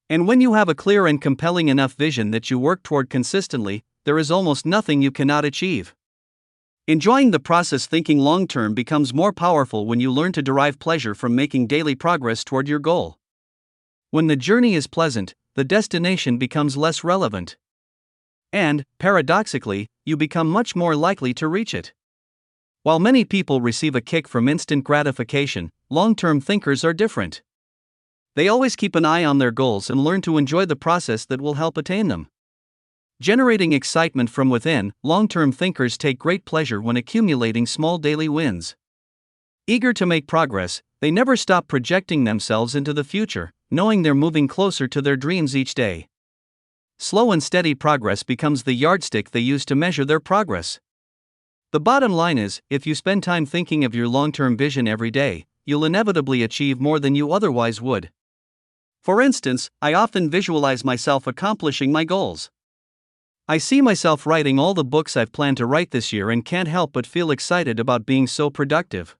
And when you have a clear and compelling enough vision that you work toward consistently, there is almost nothing you cannot achieve. Enjoying the process, thinking long-term, becomes more powerful when you learn to derive pleasure from making daily progress toward your goal. When the journey is pleasant, the destination becomes less relevant. And, paradoxically, you become much more likely to reach it. While many people receive a kick from instant gratification, long-term thinkers are different. They always keep an eye on their goals and learn to enjoy the process that will help attain them. Generating excitement from within, long-term thinkers take great pleasure when accumulating small daily wins. Eager to make progress, they never stop projecting themselves into the future, knowing they're moving closer to their dreams each day. Slow and steady progress becomes the yardstick they use to measure their progress. The bottom line is, if you spend time thinking of your long-term vision every day, you'll inevitably achieve more than you otherwise would. For instance, I often visualize myself accomplishing my goals. I see myself writing all the books I've planned to write this year and can't help but feel excited about being so productive.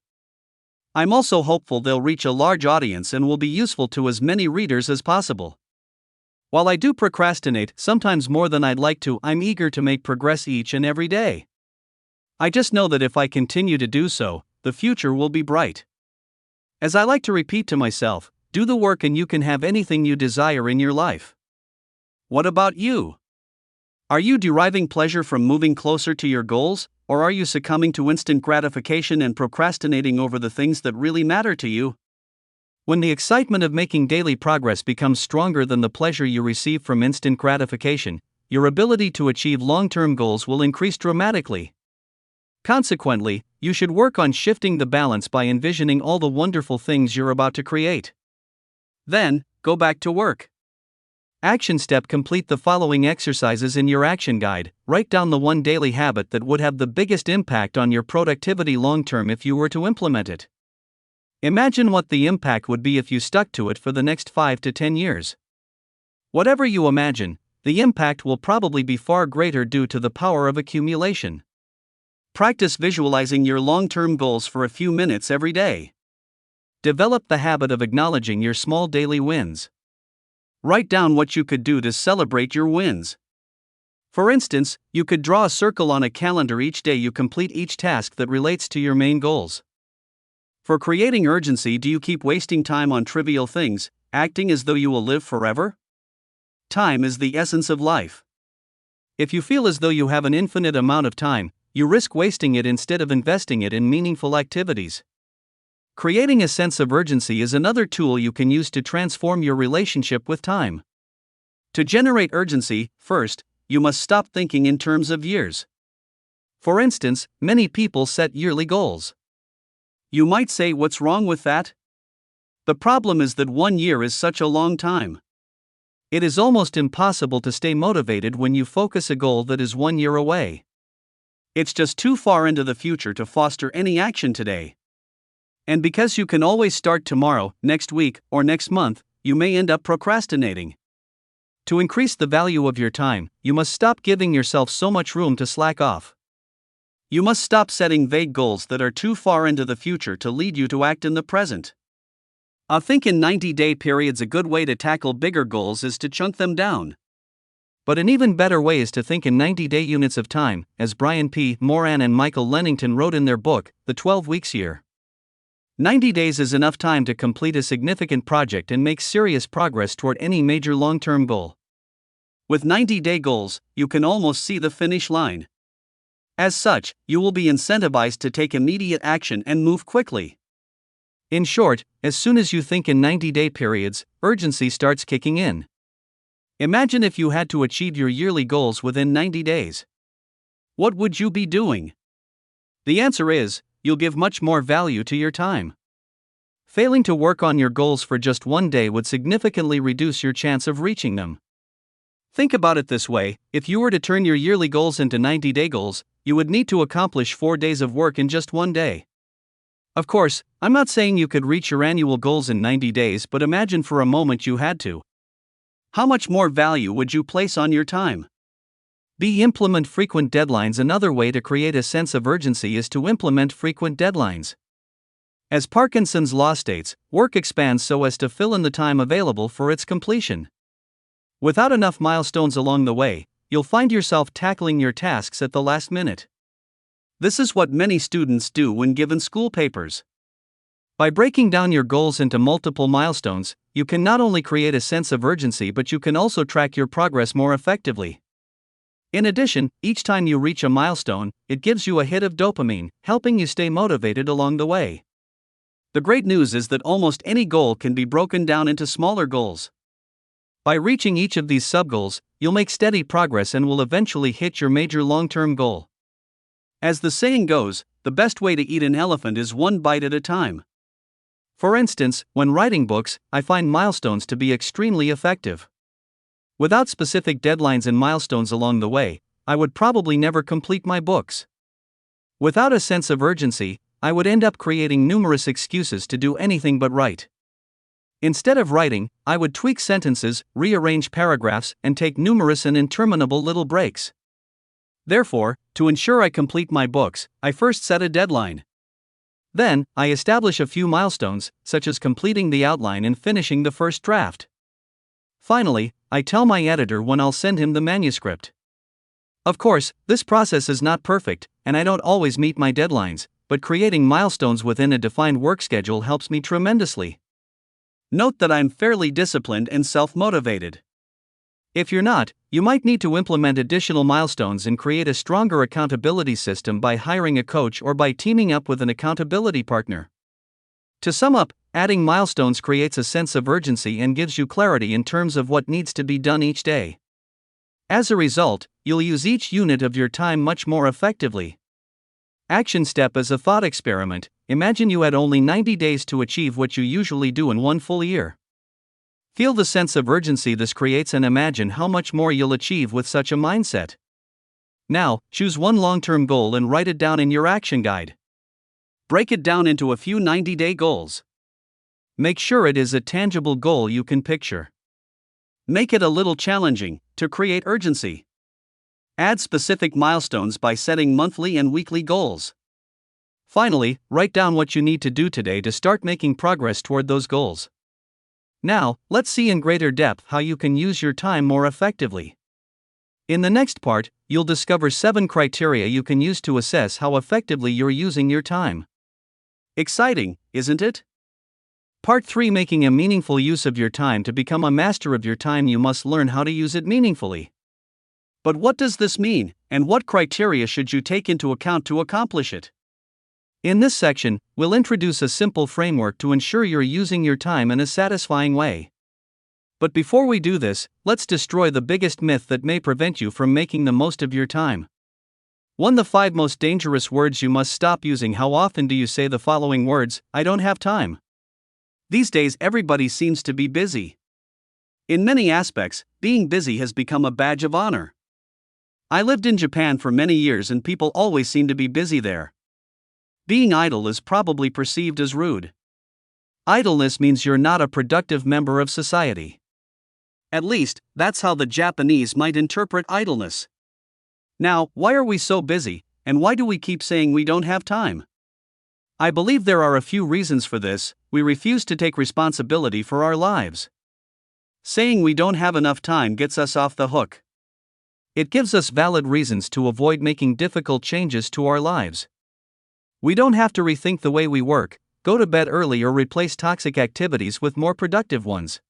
I'm also hopeful they'll reach a large audience and will be useful to as many readers as possible. While I do procrastinate, sometimes more than I'd like to, I'm eager to make progress each and every day. I just know that if I continue to do so, the future will be bright. As I like to repeat to myself, do the work and you can have anything you desire in your life. What about you? Are you deriving pleasure from moving closer to your goals, or are you succumbing to instant gratification and procrastinating over the things that really matter to you? When the excitement of making daily progress becomes stronger than the pleasure you receive from instant gratification, your ability to achieve long-term goals will increase dramatically. Consequently, you should work on shifting the balance by envisioning all the wonderful things you're about to create. Then, go back to work. Action step: complete the following exercises in your action guide. Write down the one daily habit that would have the biggest impact on your productivity long-term if you were to implement it. Imagine what the impact would be if you stuck to it for the next 5 to 10 years. Whatever you imagine, the impact will probably be far greater due to the power of accumulation. Practice visualizing your long-term goals for a few minutes every day. Develop the habit of acknowledging your small daily wins. Write down what you could do to celebrate your wins. For instance, you could draw a circle on a calendar each day you complete each task that relates to your main goals. For creating urgency: do you keep wasting time on trivial things, acting as though you will live forever? Time is the essence of life. If you feel as though you have an infinite amount of time, you risk wasting it instead of investing it in meaningful activities. Creating a sense of urgency is another tool you can use to transform your relationship with time. To generate urgency, first, you must stop thinking in terms of years. For instance, many people set yearly goals. You might say, what's wrong with that? The problem is that 1 year is such a long time. It is almost impossible to stay motivated when you focus a goal that is 1 year away. It's just too far into the future to foster any action today. And because you can always start tomorrow, next week, or next month, you may end up procrastinating. To increase the value of your time, you must stop giving yourself so much room to slack off. You must stop setting vague goals that are too far into the future to lead you to act in the present. I think in 90-day periods a good way to tackle bigger goals is to chunk them down. But an even better way is to think in 90-day units of time, as Brian P. Moran and Michael Lennington wrote in their book, The 12 Weeks Year. 90 days is enough time to complete a significant project and make serious progress toward any major long-term goal. With 90-day goals, you can almost see the finish line. As such, you will be incentivized to take immediate action and move quickly. In short, as soon as you think in 90-day periods, urgency starts kicking in. Imagine if you had to achieve your yearly goals within 90 days. What would you be doing? The answer is, you'll give much more value to your time. Failing to work on your goals for just one day would significantly reduce your chance of reaching them. Think about it this way: if you were to turn your yearly goals into 90-day goals, you would need to accomplish 4 days of work in just one day. Of course, I'm not saying you could reach your annual goals in 90 days, but imagine for a moment you had to. How much more value would you place on your time? Implement frequent deadlines. Another way to create a sense of urgency is to implement frequent deadlines. As Parkinson's law states, work expands so as to fill in the time available for its completion. Without enough milestones along the way, you'll find yourself tackling your tasks at the last minute. This is what many students do when given school papers. By breaking down your goals into multiple milestones, you can not only create a sense of urgency, but you can also track your progress more effectively. In addition, each time you reach a milestone, it gives you a hit of dopamine, helping you stay motivated along the way. The great news is that almost any goal can be broken down into smaller goals. By reaching each of these sub-goals, you'll make steady progress and will eventually hit your major long-term goal. As the saying goes, the best way to eat an elephant is one bite at a time. For instance, when writing books, I find milestones to be extremely effective. Without specific deadlines and milestones along the way, I would probably never complete my books. Without a sense of urgency, I would end up creating numerous excuses to do anything but write. Instead of writing, I would tweak sentences, rearrange paragraphs, and take numerous and interminable little breaks. Therefore, to ensure I complete my books, I first set a deadline. Then, I establish a few milestones, such as completing the outline and finishing the first draft. Finally, I tell my editor when I'll send him the manuscript. Of course, this process is not perfect, and I don't always meet my deadlines, but creating milestones within a defined work schedule helps me tremendously. Note that I'm fairly disciplined and self-motivated. If you're not, you might need to implement additional milestones and create a stronger accountability system by hiring a coach or by teaming up with an accountability partner. To sum up, adding milestones creates a sense of urgency and gives you clarity in terms of what needs to be done each day. As a result, you'll use each unit of your time much more effectively. Action step is a thought experiment. Imagine you had only 90 days to achieve what you usually do in one full year. Feel the sense of urgency this creates and imagine how much more you'll achieve with such a mindset. Now, choose one long-term goal and write it down in your action guide. Break it down into a few 90-day goals. Make sure it is a tangible goal you can picture. Make it a little challenging, to create urgency. Add specific milestones by setting monthly and weekly goals. Finally, write down what you need to do today to start making progress toward those goals. Now, let's see in greater depth how you can use your time more effectively. In the next part, you'll discover 7 criteria you can use to assess how effectively you're using your time. Exciting, isn't it? Part 3: Making a meaningful use of your time. To become a master of your time, you must learn how to use it meaningfully. But what does this mean, and what criteria should you take into account to accomplish it? In this section, we'll introduce a simple framework to ensure you're using your time in a satisfying way. But before we do this, let's destroy the biggest myth that may prevent you from making the most of your time. 1. The 5 most dangerous words you must stop using. How often do you say the following words: "I don't have time"? These days, everybody seems to be busy. In many aspects, being busy has become a badge of honor. I lived in Japan for many years and people always seem to be busy there. Being idle is probably perceived as rude. Idleness means you're not a productive member of society. At least, that's how the Japanese might interpret idleness. Now, why are we so busy, and why do we keep saying we don't have time? I believe there are a few reasons for this. We refuse to take responsibility for our lives. Saying we don't have enough time gets us off the hook. It gives us valid reasons to avoid making difficult changes to our lives. We don't have to rethink the way we work, go to bed early, or replace toxic activities with more productive ones.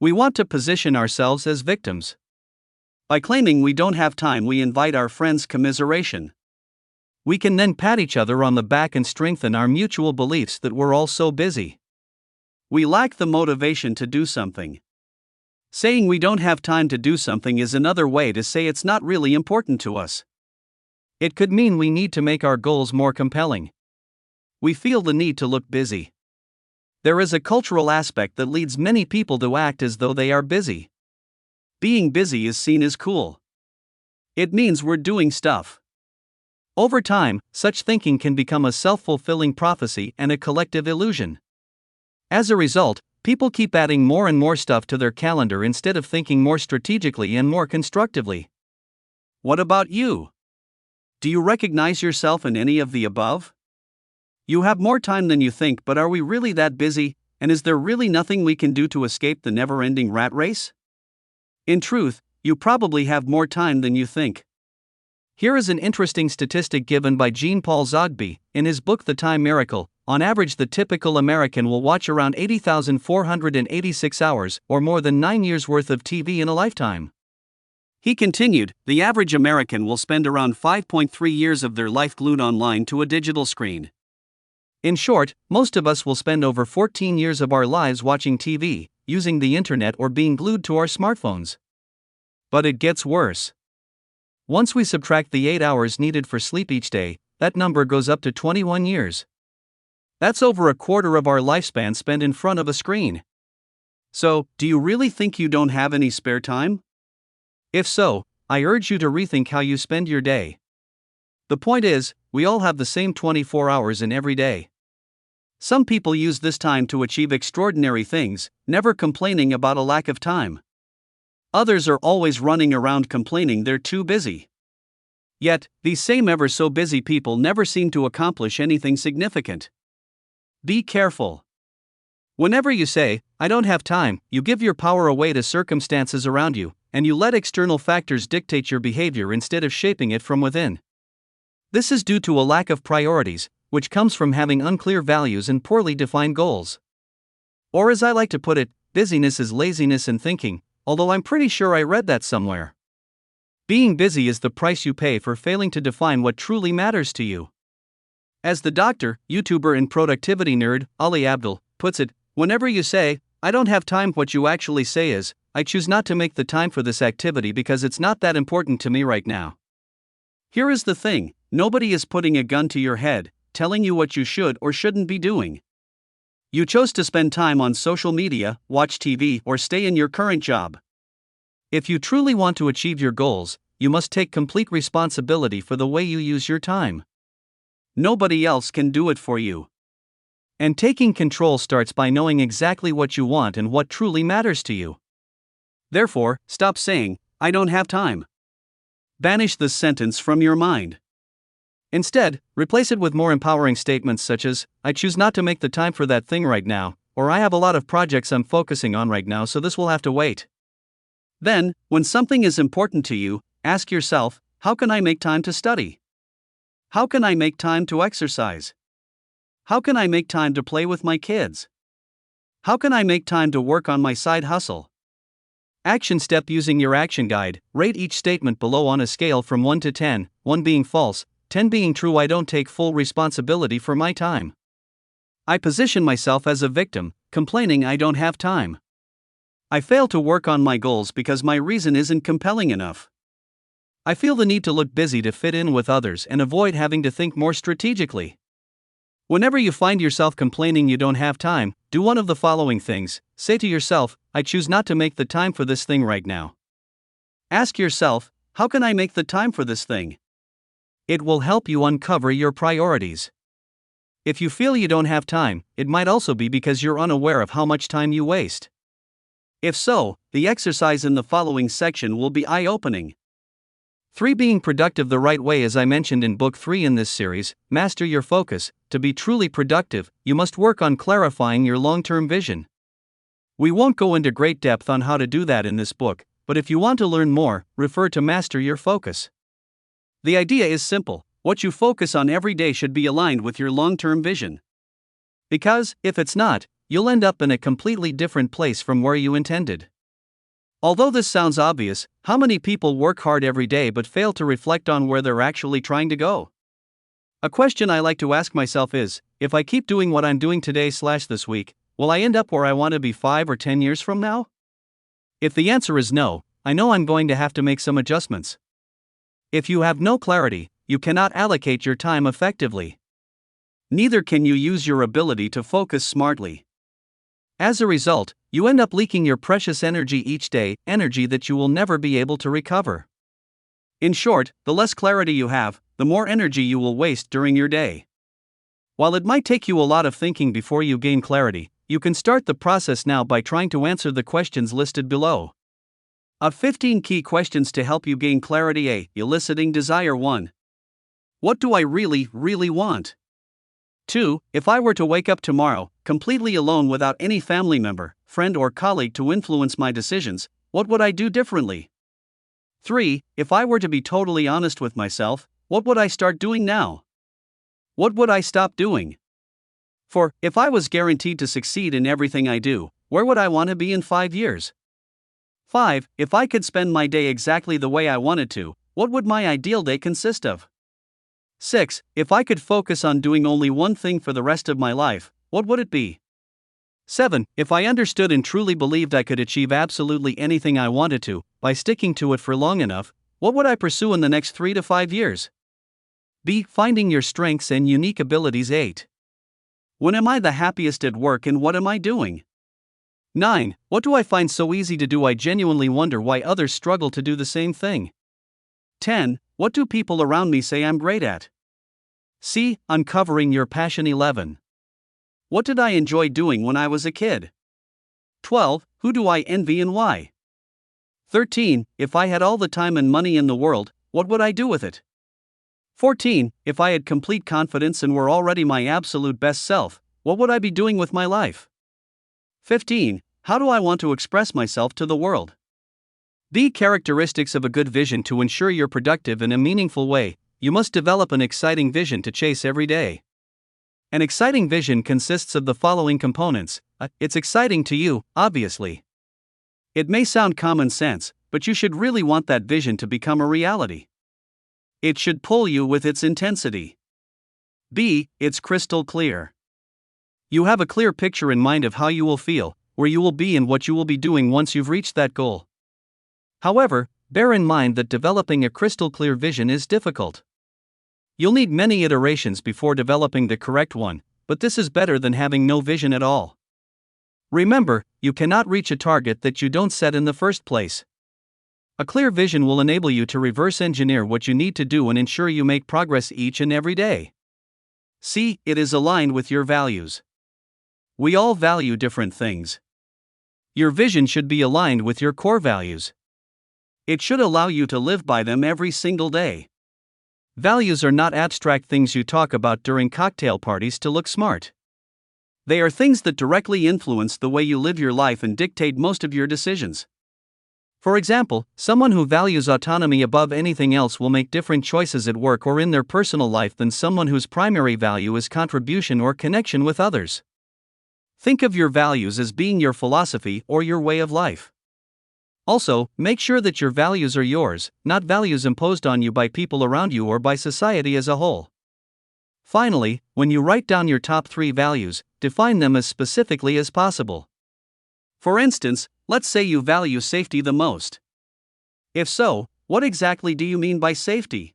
We want to position ourselves as victims. By claiming we don't have time, we invite our friends' commiseration. We can then pat each other on the back and strengthen our mutual beliefs that we're all so busy. We lack the motivation to do something. Saying we don't have time to do something is another way to say it's not really important to us. It could mean we need to make our goals more compelling. We feel the need to look busy. There is a cultural aspect that leads many people to act as though they are busy. Being busy is seen as cool. It means we're doing stuff. Over time, such thinking can become a self-fulfilling prophecy and a collective illusion. As a result, people keep adding more and more stuff to their calendar instead of thinking more strategically and more constructively. What about you? Do you recognize yourself in any of the above? You have more time than you think, but are we really that busy, and is there really nothing we can do to escape the never-ending rat race? In truth, you probably have more time than you think. Here is an interesting statistic given by Jean-Paul Zogby in his book The Time Miracle. On average, the typical American will watch around 80,486 hours, or more than 9 years' worth of TV in a lifetime. He continued, the average American will spend around 5.3 years of their life glued online to a digital screen. In short, most of us will spend over 14 years of our lives watching TV, using the internet, or being glued to our smartphones. But it gets worse. Once we subtract the 8 hours needed for sleep each day, that number goes up to 21 years. That's over a quarter of our lifespan spent in front of a screen. So, do you really think you don't have any spare time? If so, I urge you to rethink how you spend your day. The point is, we all have the same 24 hours in every day. Some people use this time to achieve extraordinary things, never complaining about a lack of time. Others are always running around complaining they're too busy. Yet, these same ever so busy people never seem to accomplish anything significant. Be careful. Whenever you say, I don't have time, you give your power away to circumstances around you, and you let external factors dictate your behavior instead of shaping it from within. This is due to a lack of priorities, which comes from having unclear values and poorly defined goals. Or as I like to put it, busyness is laziness in thinking, although I'm pretty sure I read that somewhere. Being busy is the price you pay for failing to define what truly matters to you. As the doctor, YouTuber, and productivity nerd, Ali Abdul, puts it, whenever you say, I don't have time, what you actually say is, I choose not to make the time for this activity because it's not that important to me right now. Here is the thing, nobody is putting a gun to your head, telling you what you should or shouldn't be doing. You chose to spend time on social media, watch TV, or stay in your current job. If you truly want to achieve your goals, you must take complete responsibility for the way you use your time. Nobody else can do it for you. And taking control starts by knowing exactly what you want and what truly matters to you. Therefore, stop saying, I don't have time. Banish this sentence from your mind. Instead, replace it with more empowering statements such as, I choose not to make the time for that thing right now, or I have a lot of projects I'm focusing on right now, so this will have to wait. Then, when something is important to you, ask yourself, how can I make time to study? How can I make time to exercise? How can I make time to play with my kids? How can I make time to work on my side hustle? Action step using your action guide, rate each statement below on a scale from 1 to 10, 1 being false, 10 being true. I don't take full responsibility for my time. I position myself as a victim, complaining I don't have time. I fail to work on my goals because my reason isn't compelling enough. I feel the need to look busy to fit in with others and avoid having to think more strategically. Whenever you find yourself complaining you don't have time, do one of the following things. Say to yourself, I choose not to make the time for this thing right now. Ask yourself, how can I make the time for this thing? It will help you uncover your priorities. If you feel you don't have time, it might also be because you're unaware of how much time you waste. If so, the exercise in the following section will be eye-opening. 3. Being productive the right way. As I mentioned in Book 3 in this series, Master Your Focus. To be truly productive, you must work on clarifying your long-term vision. We won't go into great depth on how to do that in this book, but if you want to learn more, refer to Master Your Focus. The idea is simple. What you focus on every day should be aligned with your long-term vision. Because, if it's not, you'll end up in a completely different place from where you intended. Although this sounds obvious, how many people work hard every day but fail to reflect on where they're actually trying to go? A question I like to ask myself is, if I keep doing what I'm doing today/this week, will I end up where I want to be 5 or 10 years from now? If the answer is no, I know I'm going to have to make some adjustments. If you have no clarity, you cannot allocate your time effectively. Neither can you use your ability to focus smartly. As a result, you end up leaking your precious energy each day, energy that you will never be able to recover. In short, the less clarity you have, the more energy you will waste during your day. While it might take you a lot of thinking before you gain clarity, you can start the process now by trying to answer the questions listed below. Of 15 key questions to help you gain clarity. A. Eliciting desire. 1. What do I really want? 2. If I were to wake up tomorrow, completely alone without any family member, friend or colleague to influence my decisions, what would I do differently? 3. If I were to be totally honest with myself, what would I start doing now? What would I stop doing? 4. If I was guaranteed to succeed in everything I do, where would I want to be in 5 years? 5. If I could spend my day exactly the way I wanted to, what would my ideal day consist of? 6. If I could focus on doing only one thing for the rest of my life, what would it be? 7. If I understood and truly believed I could achieve absolutely anything I wanted to, by sticking to it for long enough, what would I pursue in the next 3 to 5 years? B. Finding your strengths and unique abilities. 8. When am I the happiest at work and what am I doing? 9. What do I find so easy to do I genuinely wonder why others struggle to do the same thing? 10. What do people around me say I'm great at? C. Uncovering your passion. 11. What did I enjoy doing when I was a kid? 12. Who do I envy and why? 13. If I had all the time and money in the world, what would I do with it? 14. If I had complete confidence and were already my absolute best self, what would I be doing with my life? 15. How do I want to express myself to the world? B. Characteristics of a good vision. To ensure you're productive in a meaningful way, you must develop an exciting vision to chase every day. An exciting vision consists of the following components. It's exciting to you, obviously. It may sound common sense, but you should really want that vision to become a reality. It should pull you with its intensity. B. It's crystal clear. You have a clear picture in mind of how you will feel, where you will be, and what you will be doing once you've reached that goal. However, bear in mind that developing a crystal clear vision is difficult. You'll need many iterations before developing the correct one, but this is better than having no vision at all. Remember, you cannot reach a target that you don't set in the first place. A clear vision will enable you to reverse engineer what you need to do and ensure you make progress each and every day. C. It is aligned with your values. We all value different things. Your vision should be aligned with your core values. It should allow you to live by them every single day. Values are not abstract things you talk about during cocktail parties to look smart. They are things that directly influence the way you live your life and dictate most of your decisions. For example, someone who values autonomy above anything else will make different choices at work or in their personal life than someone whose primary value is contribution or connection with others. Think of your values as being your philosophy or your way of life. Also, make sure that your values are yours, not values imposed on you by people around you or by society as a whole. Finally, when you write down your top 3 values, define them as specifically as possible. For instance, let's say you value safety the most. If so, what exactly do you mean by safety?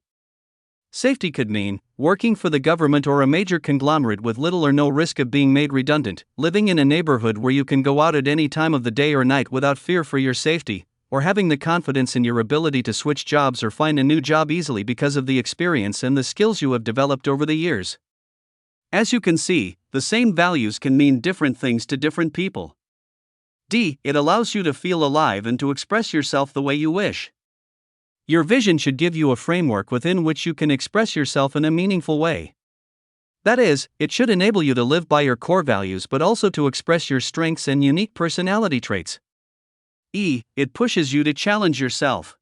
Safety could mean working for the government or a major conglomerate with little or no risk of being made redundant, living in a neighborhood where you can go out at any time of the day or night without fear for your safety, or having the confidence in your ability to switch jobs or find a new job easily because of the experience and the skills you have developed over the years. As you can see, the same values can mean different things to different people. D. It allows you to feel alive and to express yourself the way you wish. Your vision should give you a framework within which you can express yourself in a meaningful way. That is, it should enable you to live by your core values but also to express your strengths and unique personality traits. E. It pushes you to challenge yourself.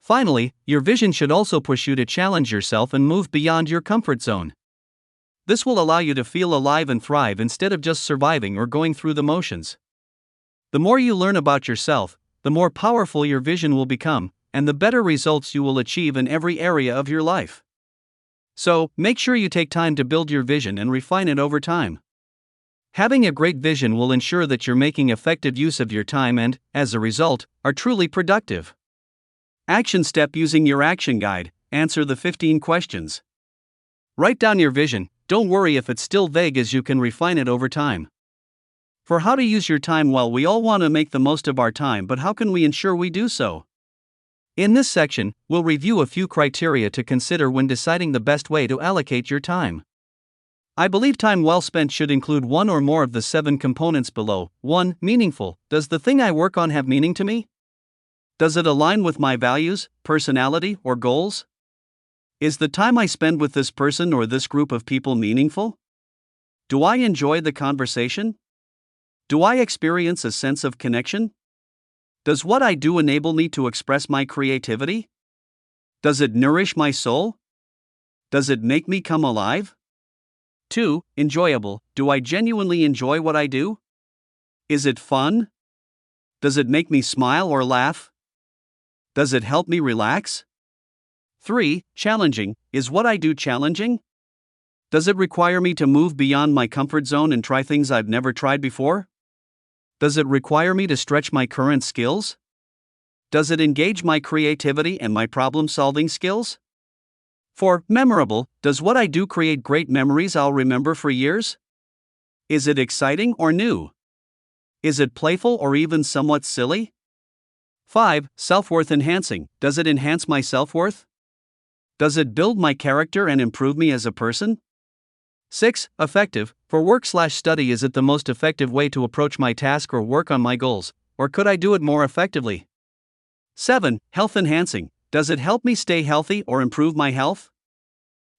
Finally, your vision should also push you to challenge yourself and move beyond your comfort zone. This will allow you to feel alive and thrive instead of just surviving or going through the motions. The more you learn about yourself, the more powerful your vision will become, and the better results you will achieve in every area of your life. So, make sure you take time to build your vision and refine it over time. Having a great vision will ensure that you're making effective use of your time and, as a result, are truly productive. Action step: using your action guide, answer the 15 questions. Write down your vision. Don't worry if it's still vague, as you can refine it over time. For how to use your time well, we all want to make the most of our time, but how can we ensure we do so? In this section, we'll review a few criteria to consider when deciding the best way to allocate your time. I believe time well spent should include one or more of the 7 components below. 1. Meaningful. Does the thing I work on have meaning to me? Does it align with my values, personality, or goals? Is the time I spend with this person or this group of people meaningful? Do I enjoy the conversation? Do I experience a sense of connection? Does what I do enable me to express my creativity? Does it nourish my soul? Does it make me come alive? 2. Enjoyable. Do I genuinely enjoy what I do? Is it fun? Does it make me smile or laugh? Does it help me relax? 3. Challenging. Is what I do challenging? Does it require me to move beyond my comfort zone and try things I've never tried before? Does it require me to stretch my current skills? Does it engage my creativity and my problem-solving skills? 4. Memorable. Does what I do create great memories I'll remember for years? Is it exciting or new? Is it playful or even somewhat silly? 5. Self-worth enhancing. Does it enhance my self-worth? Does it build my character and improve me as a person? 6. Effective. For work/study, is it the most effective way to approach my task or work on my goals, or could I do it more effectively? 7. Health enhancing. Does it help me stay healthy or improve my health?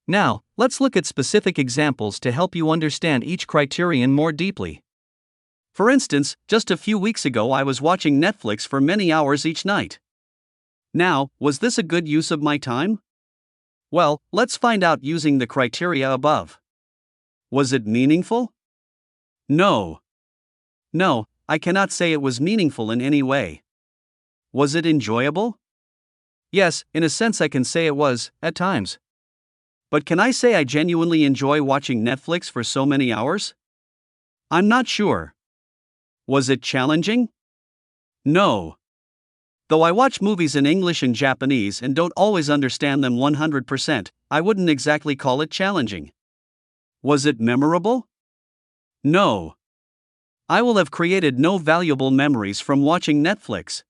Now, let's look at specific examples to help you understand each criterion more deeply. For instance, just a few weeks ago I was watching Netflix for many hours each night. Now, was this a good use of my time? Well, let's find out using the criteria above. Was it meaningful? No. No, I cannot say it was meaningful in any way. Was it enjoyable? Yes, in a sense I can say it was, at times. But can I say I genuinely enjoy watching Netflix for so many hours? I'm not sure. Was it challenging? No. Though I watch movies in English and Japanese and don't always understand them 100%, I wouldn't exactly call it challenging. Was it memorable? No. I will have created no valuable memories from watching Netflix.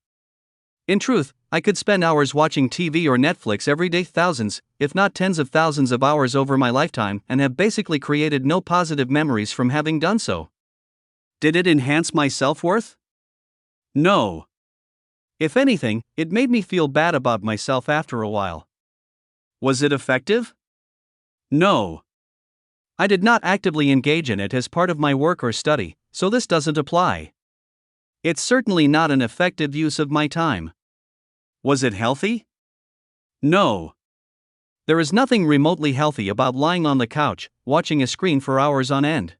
In truth, I could spend hours watching TV or Netflix every day, thousands, if not tens of thousands of hours over my lifetime, and have basically created no positive memories from having done so. Did it enhance my self-worth? No. If anything, it made me feel bad about myself after a while. Was it effective? No. I did not actively engage in it as part of my work or study, so this doesn't apply. It's certainly not an effective use of my time. Was it healthy? No. There is nothing remotely healthy about lying on the couch, watching a screen for hours on end.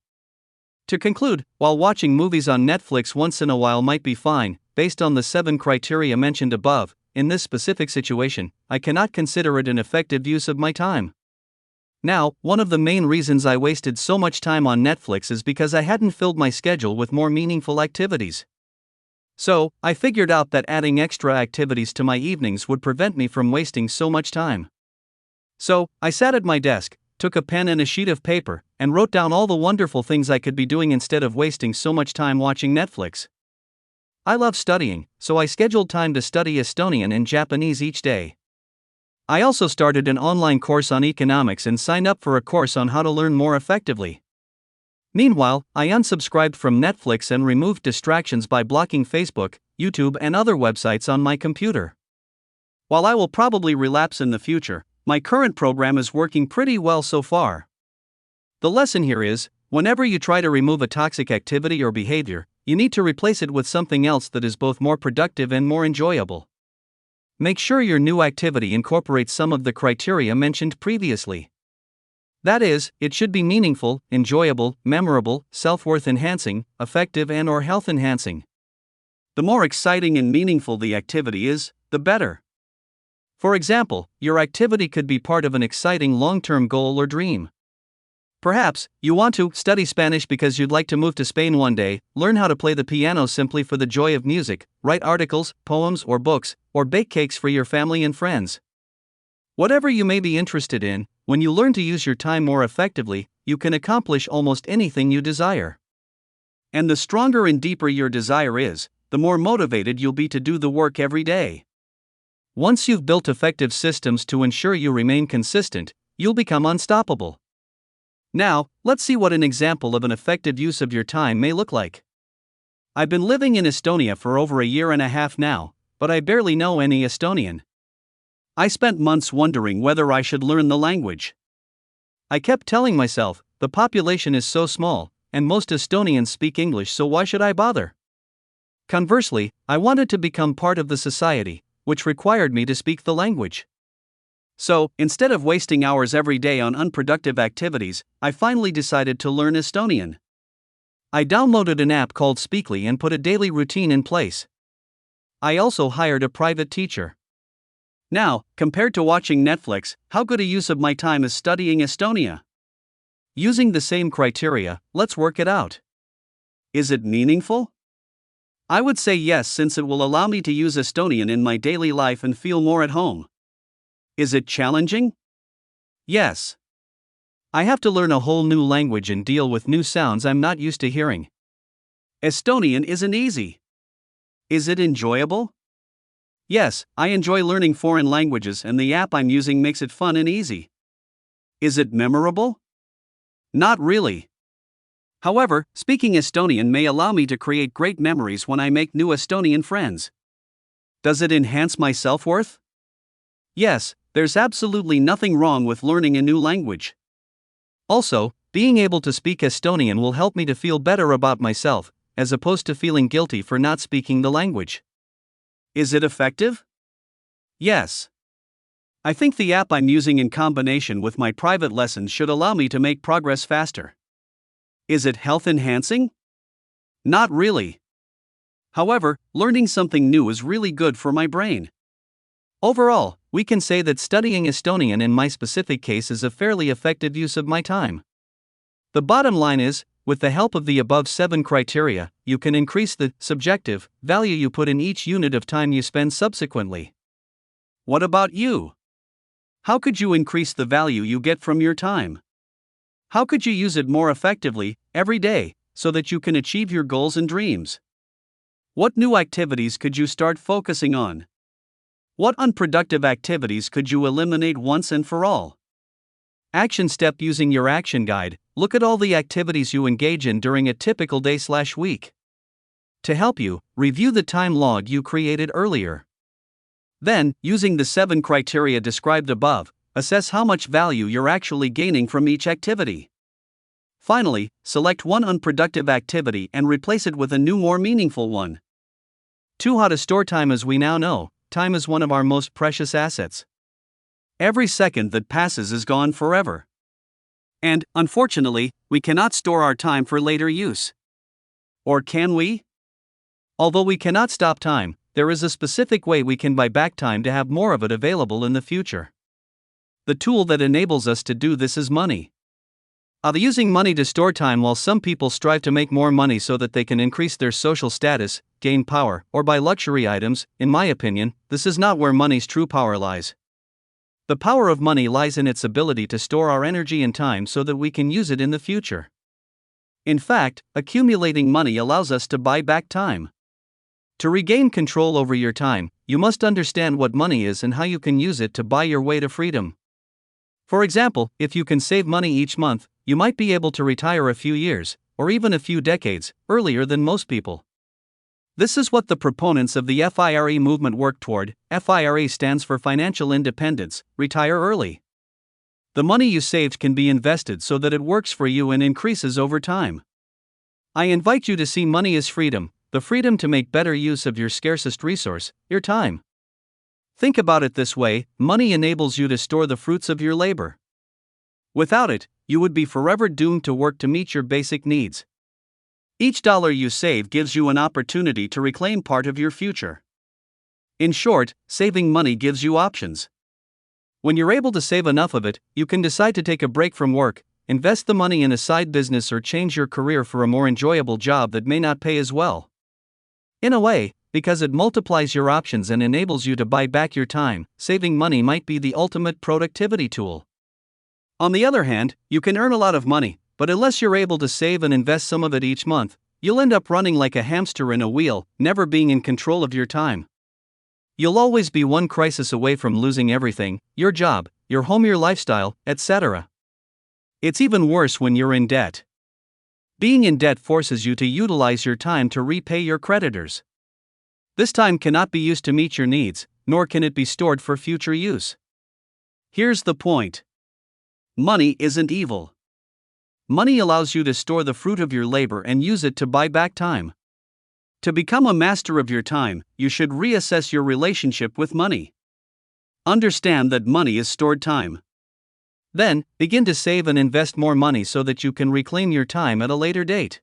To conclude, while watching movies on Netflix once in a while might be fine, based on the 7 criteria mentioned above, in this specific situation, I cannot consider it an effective use of my time. Now, one of the main reasons I wasted so much time on Netflix is because I hadn't filled my schedule with more meaningful activities. So, I figured out that adding extra activities to my evenings would prevent me from wasting so much time. So, I sat at my desk, took a pen and a sheet of paper, and wrote down all the wonderful things I could be doing instead of wasting so much time watching Netflix. I love studying, so I scheduled time to study Estonian and Japanese each day. I also started an online course on economics and signed up for a course on how to learn more effectively. Meanwhile, I unsubscribed from Netflix and removed distractions by blocking Facebook, YouTube, and other websites on my computer. While I will probably relapse in the future, my current program is working pretty well so far. The lesson here is, whenever you try to remove a toxic activity or behavior, you need to replace it with something else that is both more productive and more enjoyable. Make sure your new activity incorporates some of the criteria mentioned previously. That is, it should be meaningful, enjoyable, memorable, self-worth enhancing, effective and/or health enhancing. The more exciting and meaningful the activity is, the better. For example, your activity could be part of an exciting long-term goal or dream. Perhaps, you want to study Spanish because you'd like to move to Spain one day, learn how to play the piano simply for the joy of music, write articles, poems or books, or bake cakes for your family and friends. Whatever you may be interested in, when you learn to use your time more effectively, you can accomplish almost anything you desire. And the stronger and deeper your desire is, the more motivated you'll be to do the work every day. Once you've built effective systems to ensure you remain consistent, you'll become unstoppable. Now, let's see what an example of an effective use of your time may look like. I've been living in Estonia for over a year and a half now, but I barely know any Estonian. I spent months wondering whether I should learn the language. I kept telling myself, the population is so small, and most Estonians speak English, so why should I bother? Conversely, I wanted to become part of the society, which required me to speak the language. So, instead of wasting hours every day on unproductive activities, I finally decided to learn Estonian. I downloaded an app called Speakly and put a daily routine in place. I also hired a private teacher. Now, compared to watching Netflix, how good a use of my time is studying Estonia? Using the same criteria, let's work it out. Is it meaningful? I would say yes, since it will allow me to use Estonian in my daily life and feel more at home. Is it challenging? Yes. I have to learn a whole new language and deal with new sounds I'm not used to hearing. Estonian isn't easy. Is it enjoyable? Yes, I enjoy learning foreign languages and the app I'm using makes it fun and easy. Is it memorable? Not really. However, speaking Estonian may allow me to create great memories when I make new Estonian friends. Does it enhance my self-worth? Yes, there's absolutely nothing wrong with learning a new language. Also, being able to speak Estonian will help me to feel better about myself, as opposed to feeling guilty for not speaking the language. Is it effective? Yes. I think the app I'm using in combination with my private lessons should allow me to make progress faster. Is it health enhancing? Not really. However, learning something new is really good for my brain. Overall, we can say that studying Estonian in my specific case is a fairly effective use of my time. The bottom line is, with the help of the above 7 criteria, you can increase the subjective value you put in each unit of time you spend subsequently. What about you? How could you increase the value you get from your time? How could you use it more effectively, every day, so that you can achieve your goals and dreams? What new activities could you start focusing on? What unproductive activities could you eliminate once and for all? Action step: using your action guide, look at all the activities you engage in during a typical day/week. To help you, review the time log you created earlier. Then, using the 7 criteria described above, assess how much value you're actually gaining from each activity. Finally, select one unproductive activity and replace it with a new, more meaningful one. 2. How to store time. As we now know, time is one of our most precious assets. Every second that passes is gone forever. And, unfortunately, we cannot store our time for later use. Or can we? Although we cannot stop time, there is a specific way we can buy back time to have more of it available in the future. The tool that enables us to do this is money. Using money to store time. While some people strive to make more money so that they can increase their social status, gain power, or buy luxury items, in my opinion, this is not where money's true power lies. The power of money lies in its ability to store our energy and time so that we can use it in the future. In fact, accumulating money allows us to buy back time. To regain control over your time, you must understand what money is and how you can use it to buy your way to freedom. For example, if you can save money each month, you might be able to retire a few years, or even a few decades, earlier than most people. This is what the proponents of the FIRE movement work toward. FIRE stands for Financial Independence, Retire Early. The money you saved can be invested so that it works for you and increases over time. I invite you to see money as freedom, the freedom to make better use of your scarcest resource, your time. Think about it this way: money enables you to store the fruits of your labor. Without it, you would be forever doomed to work to meet your basic needs. Each dollar you save gives you an opportunity to reclaim part of your future. In short, saving money gives you options. When you're able to save enough of it, you can decide to take a break from work, invest the money in a side business, or change your career for a more enjoyable job that may not pay as well. In a way, because it multiplies your options and enables you to buy back your time, saving money might be the ultimate productivity tool. On the other hand, you can earn a lot of money, but unless you're able to save and invest some of it each month, you'll end up running like a hamster in a wheel, never being in control of your time. You'll always be one crisis away from losing everything: your job, your home, your lifestyle, etc. It's even worse when you're in debt. Being in debt forces you to utilize your time to repay your creditors. This time cannot be used to meet your needs, nor can it be stored for future use. Here's the point. Money isn't evil. Money allows you to store the fruit of your labor and use it to buy back time. To become a master of your time, you should reassess your relationship with money. Understand that money is stored time. Then, begin to save and invest more money so that you can reclaim your time at a later date.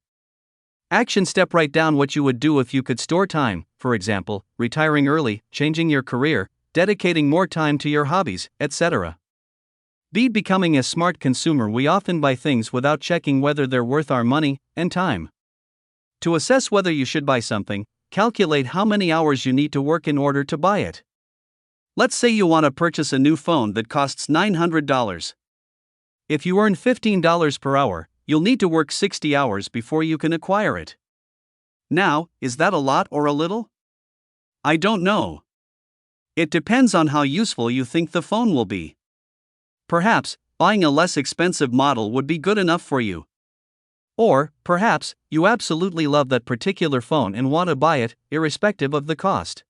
Action step: write down what you would do if you could store time, for example, retiring early, changing your career, dedicating more time to your hobbies, etc. B. Becoming a smart consumer. We often buy things without checking whether they're worth our money and time. To assess whether you should buy something, calculate how many hours you need to work in order to buy it. Let's say you want to purchase a new phone that costs $900. If you earn $15 per hour, you'll need to work 60 hours before you can acquire it. Now, is that a lot or a little? I don't know. It depends on how useful you think the phone will be. Perhaps, buying a less expensive model would be good enough for you. Or, perhaps, you absolutely love that particular phone and want to buy it, irrespective of the cost.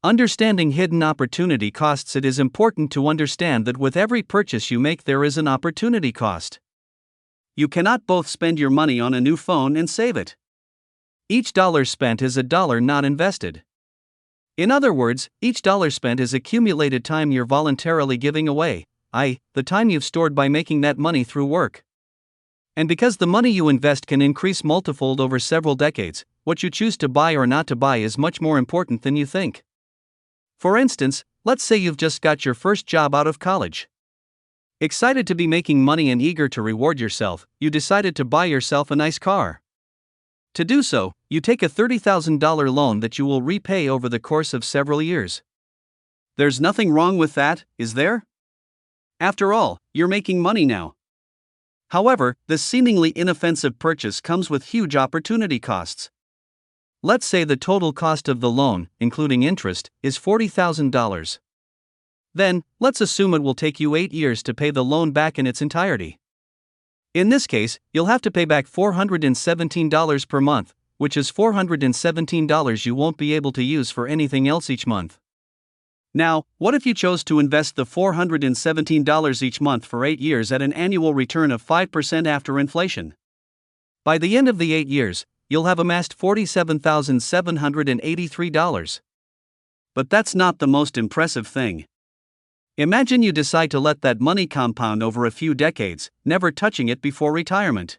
Understanding hidden opportunity costs. It is important to understand that with every purchase you make there is an opportunity cost. You cannot both spend your money on a new phone and save it. Each dollar spent is a dollar not invested. In other words, each dollar spent is accumulated time you're voluntarily giving away, i.e., the time you've stored by making that money through work. And because the money you invest can increase multifold over several decades, what you choose to buy or not to buy is much more important than you think. For instance, let's say you've just got your first job out of college. Excited to be making money and eager to reward yourself, you decided to buy yourself a nice car. To do so, you take a $30,000 loan that you will repay over the course of several years. There's nothing wrong with that, is there? After all, you're making money now. However, this seemingly inoffensive purchase comes with huge opportunity costs. Let's say the total cost of the loan, including interest, is $40,000. Then, let's assume it will take you 8 years to pay the loan back in its entirety. In this case, you'll have to pay back $417 per month, which is $417 you won't be able to use for anything else each month. Now, what if you chose to invest the $417 each month for 8 years at an annual return of 5% after inflation? By the end of the 8 years, you'll have amassed $47,783. But that's not the most impressive thing. Imagine you decide to let that money compound over a few decades, never touching it before retirement.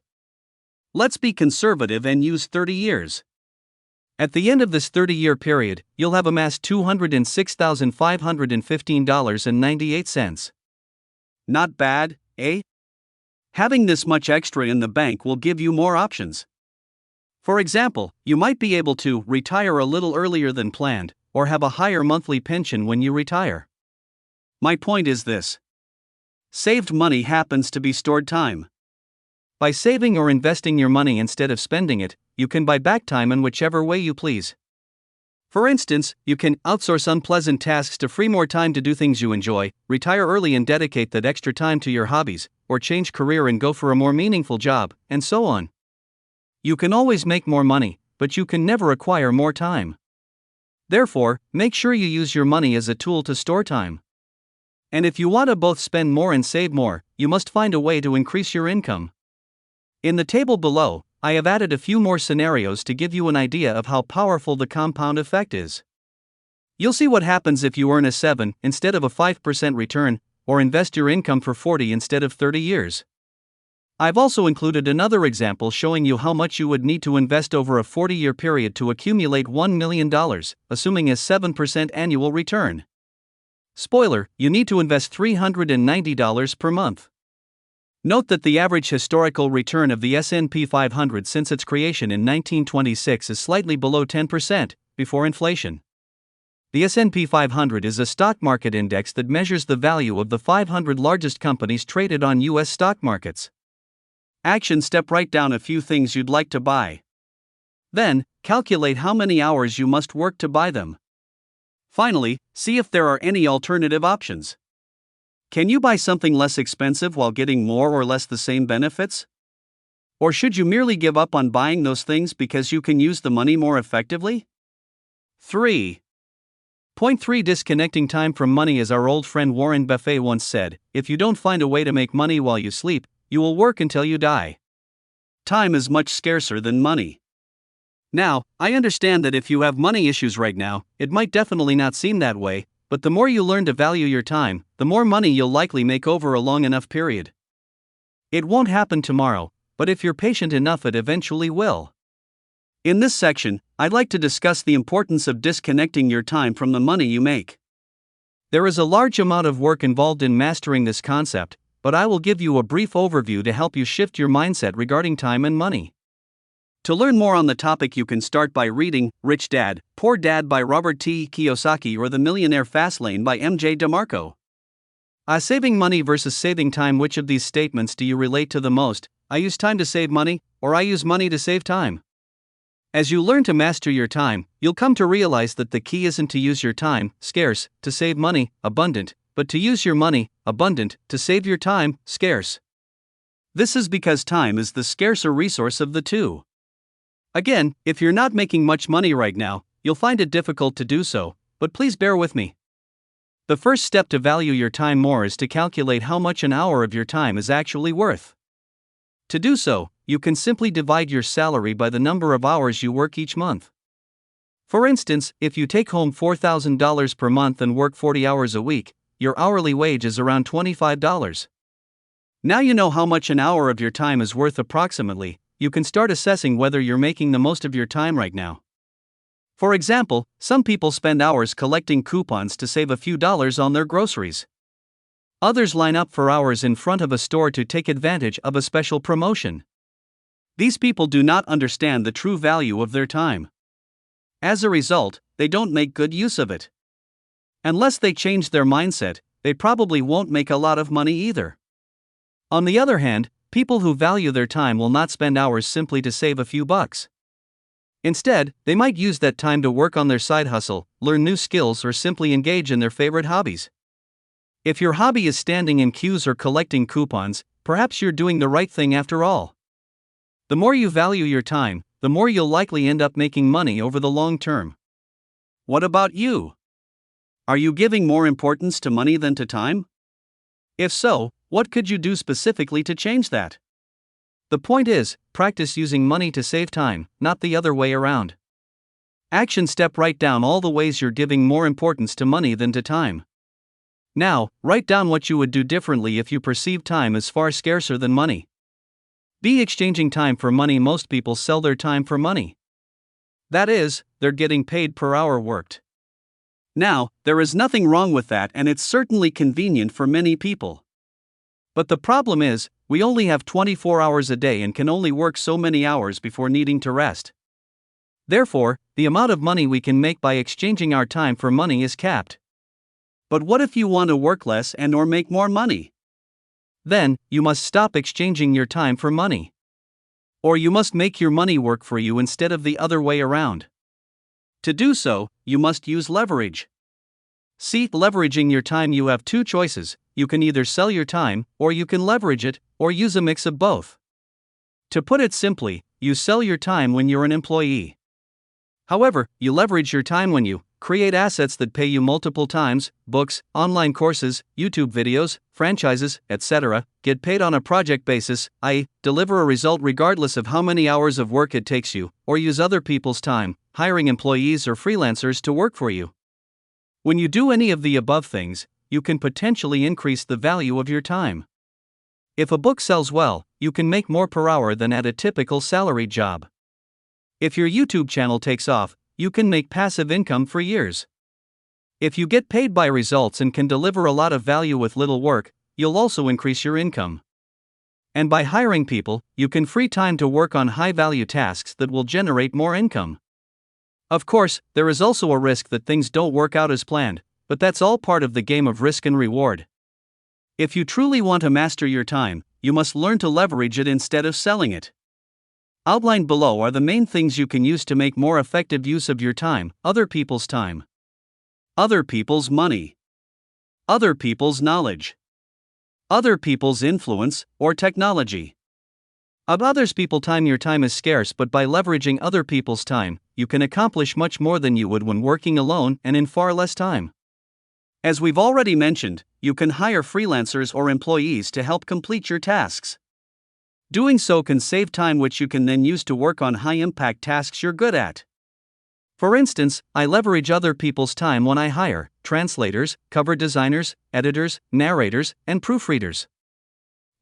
Let's be conservative and use 30 years. At the end of this 30-year period, you'll have amassed $206,515.98. Not bad, eh? Having this much extra in the bank will give you more options. For example, you might be able to retire a little earlier than planned, or have a higher monthly pension when you retire. My point is this: saved money happens to be stored time. By saving or investing your money instead of spending it, you can buy back time in whichever way you please. For instance, you can outsource unpleasant tasks to free more time to do things you enjoy, retire early and dedicate that extra time to your hobbies, or change career and go for a more meaningful job, and so on. You can always make more money, but you can never acquire more time. Therefore, make sure you use your money as a tool to store time. And if you want to both spend more and save more, you must find a way to increase your income. In the table below, I have added a few more scenarios to give you an idea of how powerful the compound effect is. You'll see what happens if you earn a 7 instead of a 5% return, or invest your income for 40 instead of 30 years. I've also included another example showing you how much you would need to invest over a 40-year period to accumulate $1 million, assuming a 7% annual return. Spoiler, you need to invest $390 per month. Note that the average historical return of the S&P 500 since its creation in 1926 is slightly below 10%, before inflation. The S&P 500 is a stock market index that measures the value of the 500 largest companies traded on U.S. stock markets. Action step: write down a few things you'd like to buy. Then, calculate how many hours you must work to buy them. Finally, see if there are any alternative options. Can you buy something less expensive while getting more or less the same benefits? Or should you merely give up on buying those things because you can use the money more effectively? 3. Point 3. Disconnecting time from money. As our old friend Warren Buffett once said, if you don't find a way to make money while you sleep, you will work until you die. Time is much scarcer than money. Now, I understand that if you have money issues right now, it might definitely not seem that way, but the more you learn to value your time, the more money you'll likely make over a long enough period. It won't happen tomorrow, but if you're patient enough, it eventually will. In this section, I'd like to discuss the importance of disconnecting your time from the money you make. There is a large amount of work involved in mastering this concept, but I will give you a brief overview to help you shift your mindset regarding time and money. To learn more on the topic, you can start by reading Rich Dad, Poor Dad by Robert T. Kiyosaki or The Millionaire Fastlane by M.J. DeMarco. Saving money versus saving time. Which of these statements do you relate to the most? I use time to save money, or I use money to save time? As you learn to master your time, you'll come to realize that the key isn't to use your time, scarce, to save money, abundant, but to use your money, abundant, to save your time, scarce. This is because time is the scarcer resource of the two. Again, if you're not making much money right now, you'll find it difficult to do so, but please bear with me. The first step to value your time more is to calculate how much an hour of your time is actually worth. To do so, you can simply divide your salary by the number of hours you work each month. For instance, if you take home $4,000 per month and work 40 hours a week, your hourly wage is around $25. Now you know how much an hour of your time is worth approximately. You can start assessing whether you're making the most of your time right now. For example, some people spend hours collecting coupons to save a few dollars on their groceries. Others line up for hours in front of a store to take advantage of a special promotion. These people do not understand the true value of their time. As a result, they don't make good use of it. Unless they change their mindset, they probably won't make a lot of money either. On the other hand, people who value their time will not spend hours simply to save a few bucks. Instead, they might use that time to work on their side hustle, learn new skills, or simply engage in their favorite hobbies. If your hobby is standing in queues or collecting coupons, perhaps you're doing the right thing after all. The more you value your time, the more you'll likely end up making money over the long term. What about you? Are you giving more importance to money than to time? If so, what could you do specifically to change that? The point is, practice using money to save time, not the other way around. Action step: write down all the ways you're giving more importance to money than to time. Now, write down what you would do differently if you perceive time as far scarcer than money. B. Exchanging time for money. Most people sell their time for money. That is, they're getting paid per hour worked. Now, there is nothing wrong with that, and it's certainly convenient for many people. But the problem is, we only have 24 hours a day and can only work so many hours before needing to rest. Therefore, the amount of money we can make by exchanging our time for money is capped. But what if you want to work less and/or make more money? Then, you must stop exchanging your time for money. Or you must make your money work for you instead of the other way around. To do so, you must use leverage. See, leveraging your time. You have two choices: you can either sell your time, or you can leverage it, or use a mix of both. To put it simply, you sell your time when you're an employee. However, you leverage your time when you create assets that pay you multiple times: books, online courses, YouTube videos, franchises, etc., get paid on a project basis, i.e., deliver a result regardless of how many hours of work it takes you, or use other people's time, hiring employees or freelancers to work for you. When you do any of the above things, you can potentially increase the value of your time. If a book sells well, you can make more per hour than at a typical salaried job. If your YouTube channel takes off, you can make passive income for years. If you get paid by results and can deliver a lot of value with little work, you'll also increase your income. And by hiring people, you can free time to work on high-value tasks that will generate more income. Of course, there is also a risk that things don't work out as planned, but that's all part of the game of risk and reward. If you truly want to master your time, you must learn to leverage it instead of selling it. Outlined below are the main things you can use to make more effective use of your time: other people's time, other people's money, other people's knowledge, other people's influence or technology. Of others people's time, your time is scarce, but by leveraging other people's time, you can accomplish much more than you would when working alone and in far less time. As we've already mentioned, you can hire freelancers or employees to help complete your tasks. Doing so can save time which you can then use to work on high-impact tasks you're good at. For instance, I leverage other people's time when I hire translators, cover designers, editors, narrators, and proofreaders.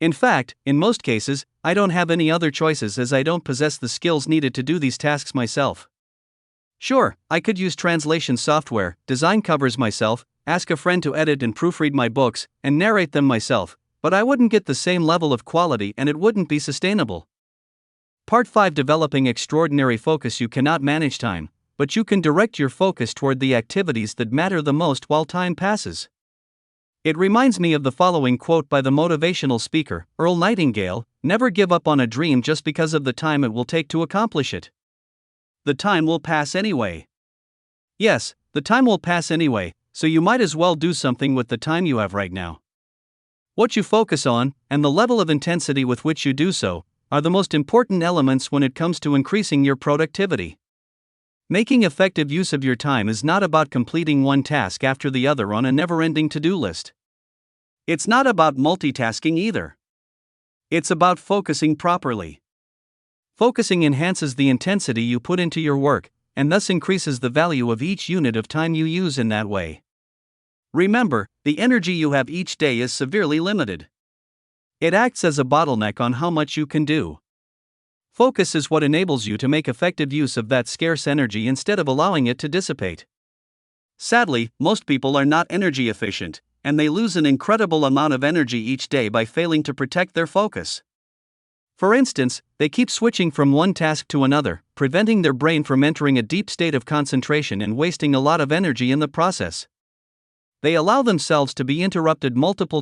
In fact, in most cases, I don't have any other choices as I don't possess the skills needed to do these tasks myself. Sure, I could use translation software, design covers myself, ask a friend to edit and proofread my books, and narrate them myself, but I wouldn't get the same level of quality and it wouldn't be sustainable. Part 5: Developing extraordinary focus. You cannot manage time, but you can direct your focus toward the activities that matter the most while time passes. It reminds me of the following quote by the motivational speaker, Earl Nightingale: "Never give up on a dream just because of the time it will take to accomplish it. The time will pass anyway." Yes, the time will pass anyway, so you might as well do something with the time you have right now. What you focus on, and the level of intensity with which you do so, are the most important elements when it comes to increasing your productivity. Making effective use of your time is not about completing one task after the other on a never-ending to-do list. It's not about multitasking either. It's about focusing properly. Focusing enhances the intensity you put into your work, and thus increases the value of each unit of time you use in that way. Remember, the energy you have each day is severely limited. It acts as a bottleneck on how much you can do. Focus is what enables you to make effective use of that scarce energy instead of allowing it to dissipate. Sadly, most people are not energy efficient, and they lose an incredible amount of energy each day by failing to protect their focus. For instance, they keep switching from one task to another, preventing their brain from entering a deep state of concentration and wasting a lot of energy in the process. They allow themselves to be interrupted multiple times